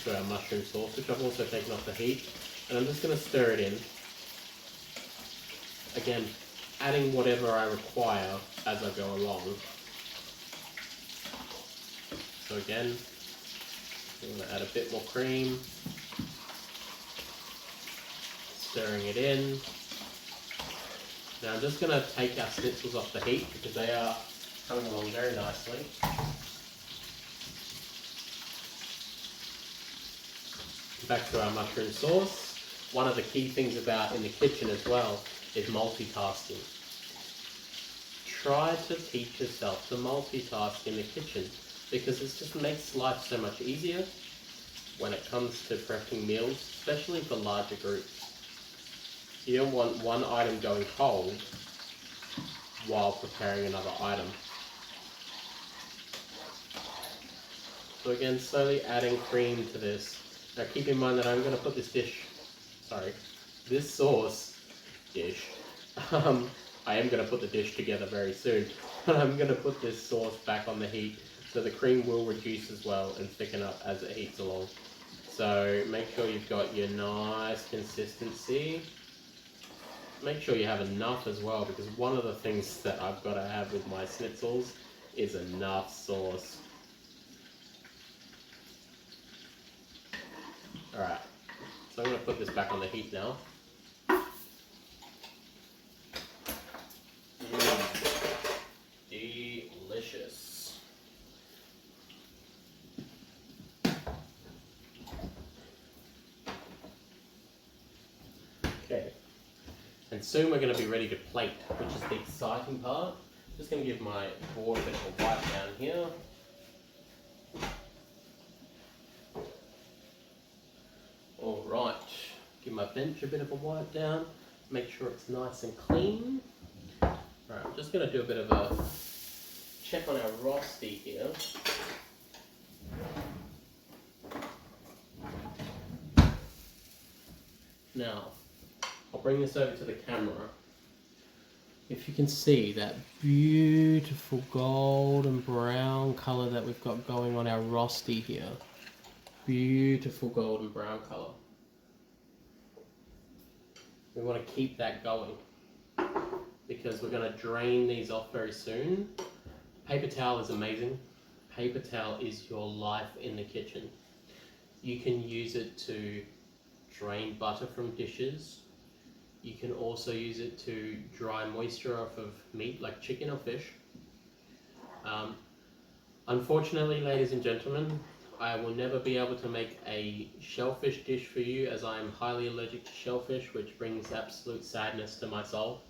Speaker 1: to our mushroom sauce, which I've also taken off the heat. And I'm just going to stir it in. Again, adding whatever I require as I go along. So again, I'm going to add a bit more cream. Stirring it in. Now I'm just going to take our schnitzels off the heat because they are coming along very nicely. back to our mushroom sauce. One of the key things about in the kitchen as well is multitasking. Try to teach yourself to multitask in the kitchen because it just makes life so much easier when it comes to prepping meals, especially for larger groups. You don't want one item going cold while preparing another item. So again, slowly adding cream to this. Now keep in mind that I'm going to put this sauce dish. I am going to put the dish together very soon. And I'm going to put this sauce back on the heat so the cream will reduce as well and thicken up as it heats along. So make sure you've got your nice consistency. Make sure you have enough as well, because one of the things that I've got to have with my schnitzels is enough sauce. Alright, so I'm going to put this back on the heat now. Delicious. Okay, and soon we're going to be ready to plate, which is the exciting part. Just going to give my board a bit of a wipe down here. Alright, give my bench a bit of a wipe down, make sure it's nice and clean. Alright, I'm just going to do a bit of a check on our Rosti here. Now, I'll bring this over to the camera. If you can see that beautiful golden brown colour that we've got going on our Rosti here. Beautiful golden brown colour. We want to keep that going because we're going to drain these off very soon. Paper towel is amazing. Paper towel is your life in the kitchen. You can use it to drain butter from dishes. You can also use it to dry moisture off of meat like chicken or fish. Unfortunately, ladies and gentlemen, I will never be able to make a shellfish dish for you as I am highly allergic to shellfish, which brings absolute sadness to my soul.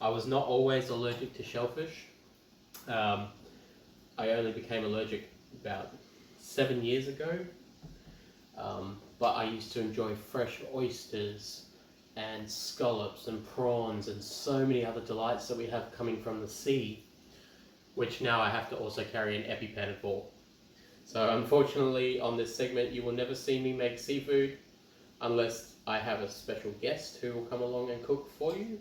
Speaker 1: I was not always allergic to shellfish. I only became allergic about 7 years ago. But I used to enjoy fresh oysters and scallops and prawns and so many other delights that we have coming from the sea, which now I have to also carry an EpiPen for. So unfortunately on this segment you will never see me make seafood unless I have a special guest who will come along and cook for you,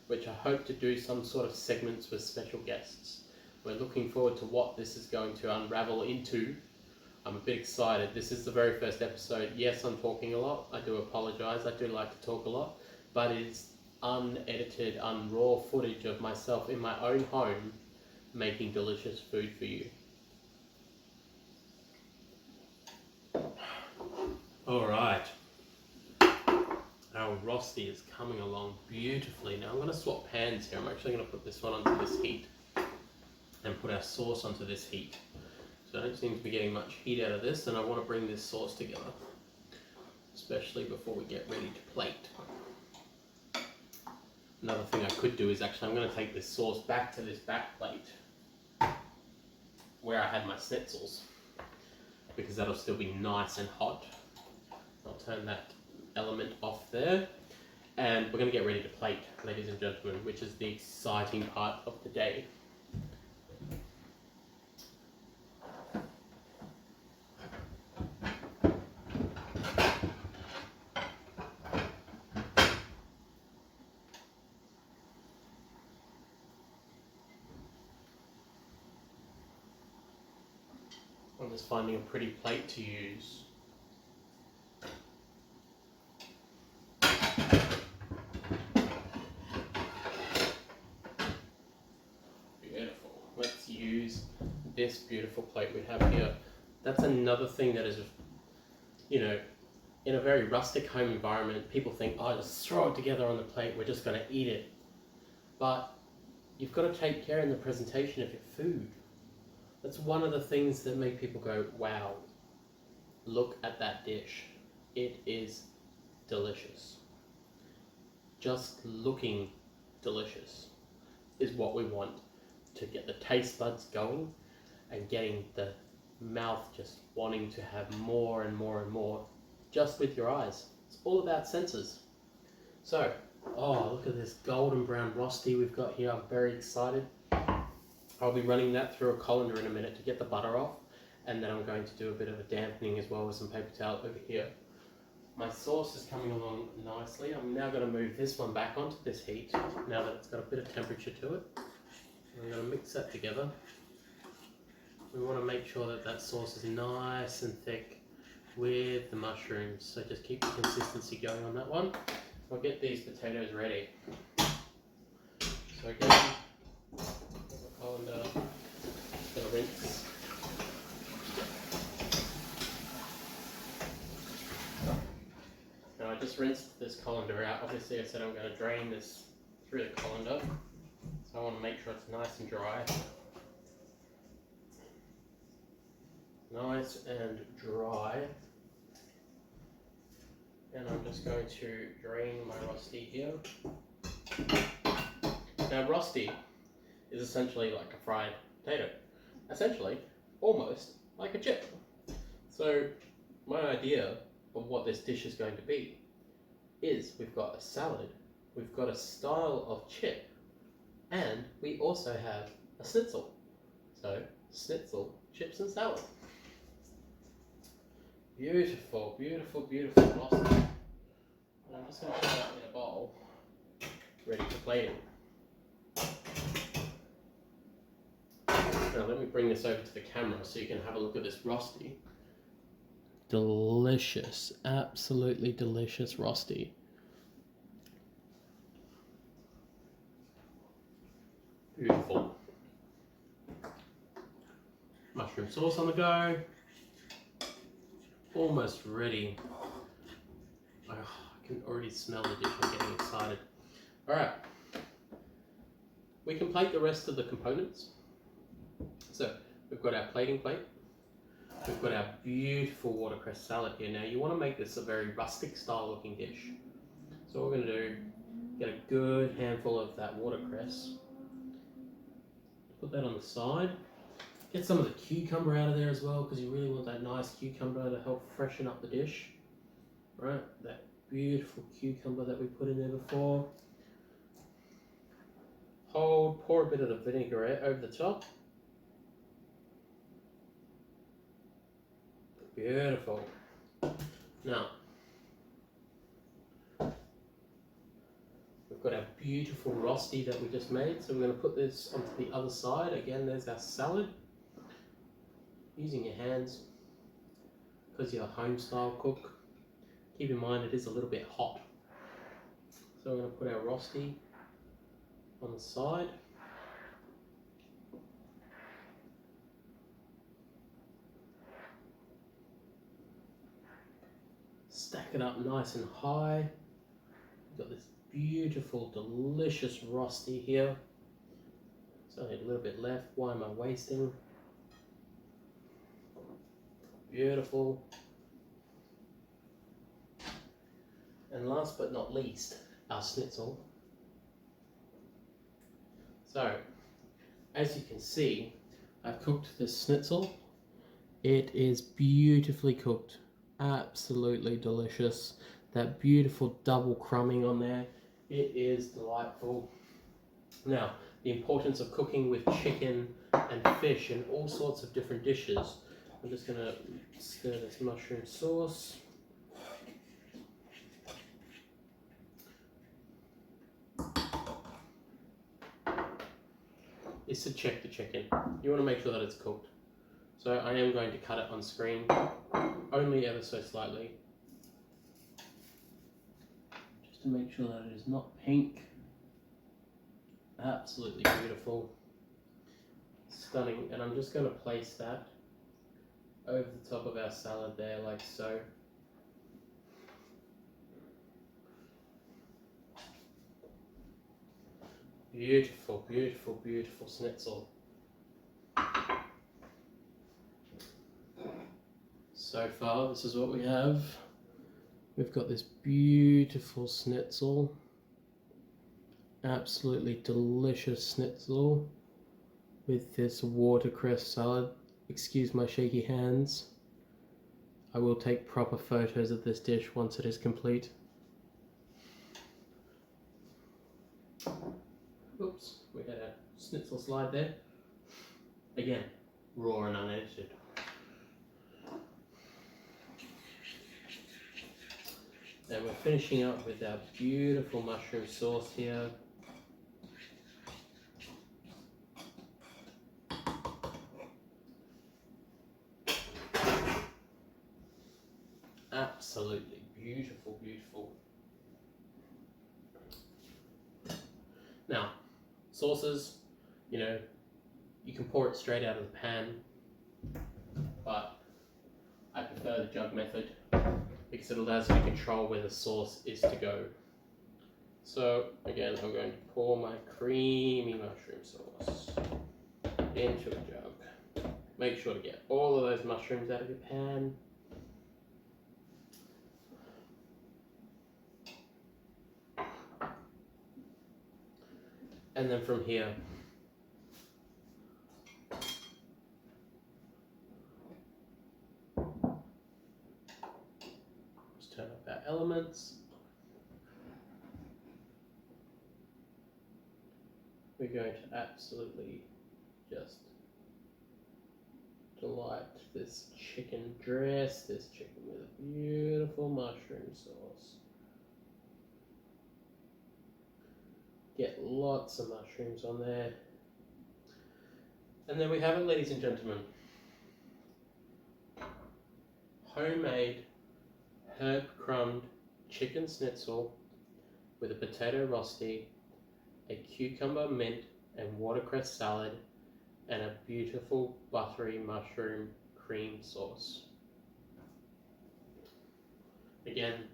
Speaker 1: which I hope to do some sort of segments with special guests. We're looking forward to what this is going to unravel into. I'm a bit excited. This is the very first episode. Yes, I'm talking a lot. I do apologise. I do like to talk a lot. But it's unedited, raw footage of myself in my own home making delicious food for you. Alright. Our Rosti is coming along beautifully. Now I'm going to swap pans here. I'm actually going to put this one onto this heat and put our sauce onto this heat. So I don't seem to be getting much heat out of this, and I want to bring this sauce together, especially before we get ready to plate. Another thing I could do is actually I'm going to take this sauce back to this back plate where I had my schnitzels, because that'll still be nice and hot. I'll turn that element off there, and we're going to get ready to plate, ladies and gentlemen, which is the exciting part of the day. I'm just finding a pretty plate to use. Beautiful. Let's use this beautiful plate we have here. That's another thing that is, you know, in a very rustic home environment, people think, oh, just throw it together on the plate, we're just going to eat it. But you've got to take care in the presentation of your food. That's one of the things that make people go, wow. Look at that dish. It is delicious. Just looking delicious is what we want to get the taste buds going and getting the mouth just wanting to have more and more and more just with your eyes. It's all about senses. So, oh, look at this golden brown Rosti we've got here. I'm very excited. I'll be running that through a colander in a minute to get the butter off, and then I'm going to do a bit of a dampening as well with some paper towel over here. My sauce is coming along nicely. I'm now going to move this one back onto this heat now that it's got a bit of temperature to it. I'm going to mix that together. We want to make sure that that sauce is nice and thick with the mushrooms, so just keep the consistency going on that one. I'll get these potatoes ready. So again, colander, just going to rinse. Now I just rinsed this colander out. Obviously I said I'm going to drain this through the colander, so I want to make sure it's nice and dry. Nice and dry. And I'm just going to drain my Rosti here. Now Rosti is essentially like a fried potato. Essentially, almost like a chip. So my idea of what this dish is going to be is we've got a salad, we've got a style of chip, and we also have a schnitzel. So schnitzel, chips and salad. Beautiful, beautiful, beautiful Rosti. And I'm just going to put that in a bowl, ready for plating. Now let me bring this over to the camera so you can have a look at this Rosti. Delicious, absolutely delicious Rosti. Beautiful. Mushroom sauce on the go. Almost ready. Oh, I can already smell the dish. I'm getting excited. Alright. We can plate the rest of the components. So we've got our plating plate. We've got our beautiful watercress salad here. Now you want to make this a very rustic style looking dish. So what we're going to do, get a good handful of that watercress. Put that on the side. Get some of the cucumber out of there as well, because you really want that nice cucumber to help freshen up the dish. Right, that beautiful cucumber that we put in there before. Hold, pour a bit of the vinaigrette over the top. Beautiful. Now, we've got our beautiful Rosti that we just made, so we're going to put this onto the other side. Again, there's our salad. Using your hands, because you're a home style cook, keep in mind it is a little bit hot. So we're going to put our Rosti on the side. Stack it up nice and high. We've got this beautiful, delicious Rosti here. There's only a little bit left. Why am I wasting? Beautiful. And last but not least, our schnitzel. So, as you can see, I've cooked this schnitzel. It is beautifully cooked. Absolutely delicious. That beautiful double crumbing on there. It is delightful. Now, the importance of cooking with chicken and fish and all sorts of different dishes. I'm just going to stir this mushroom sauce. Is to check the chicken. You want to make sure that it's cooked. So I am going to cut it on screen, only ever so slightly. Just to make sure that it is not pink. Absolutely beautiful. Stunning. And I'm just going to place that over the top of our salad there, like so. Beautiful, beautiful, beautiful schnitzel. So far, this is what we have. We've got this beautiful schnitzel, absolutely delicious schnitzel with this watercress salad. Excuse my shaky hands. I will take proper photos of this dish once it is complete. Oops, we had a schnitzel slide there. Again, raw and unedited. And we're finishing up with our beautiful mushroom sauce here. Absolutely beautiful, beautiful. Now, sauces, you know, you can pour it straight out of the pan, but I prefer the jug method because it allows you to control where the sauce is to go. So again, I'm going to pour my creamy mushroom sauce into a jug. Make sure to get all of those mushrooms out of your pan. And then from here, just turn up our elements. We're going to absolutely just delight this chicken, dress this chicken with a beautiful mushroom sauce. Get lots of mushrooms on there. And then we have it, ladies and gentlemen. Homemade herb crumbed chicken schnitzel with a potato rosti, a cucumber, mint and watercress salad, and a beautiful buttery mushroom cream sauce. Again,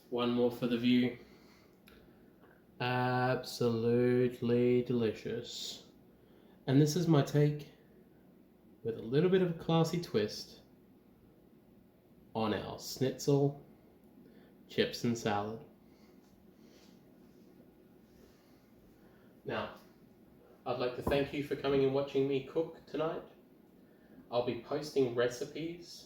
Speaker 1: one more for the view. Absolutely delicious. And this is my take, with a little bit of a classy twist, on our schnitzel, chips and salad. Now, I'd like to thank you for coming and watching me cook tonight. I'll be posting recipes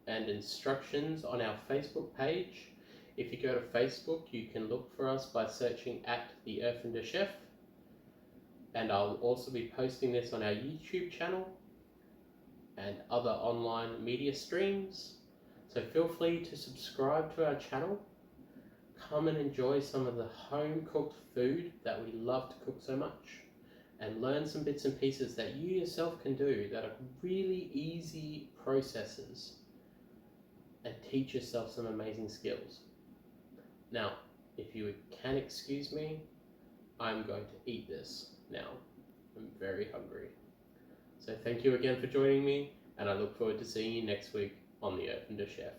Speaker 1: and instructions on our Facebook page. If you go to Facebook, you can look for us by searching at the Erfinder Chef. And I'll also be posting this on our YouTube channel and other online media streams. So feel free to subscribe to our channel. Come and enjoy some of the home-cooked food that we love to cook so much, and learn some bits and pieces that you yourself can do that are really easy processes, and teach yourself some amazing skills. Now, if you can excuse me, I'm going to eat this now. I'm very hungry. So thank you again for joining me, and I look forward to seeing you next week on the Erfinder Chef.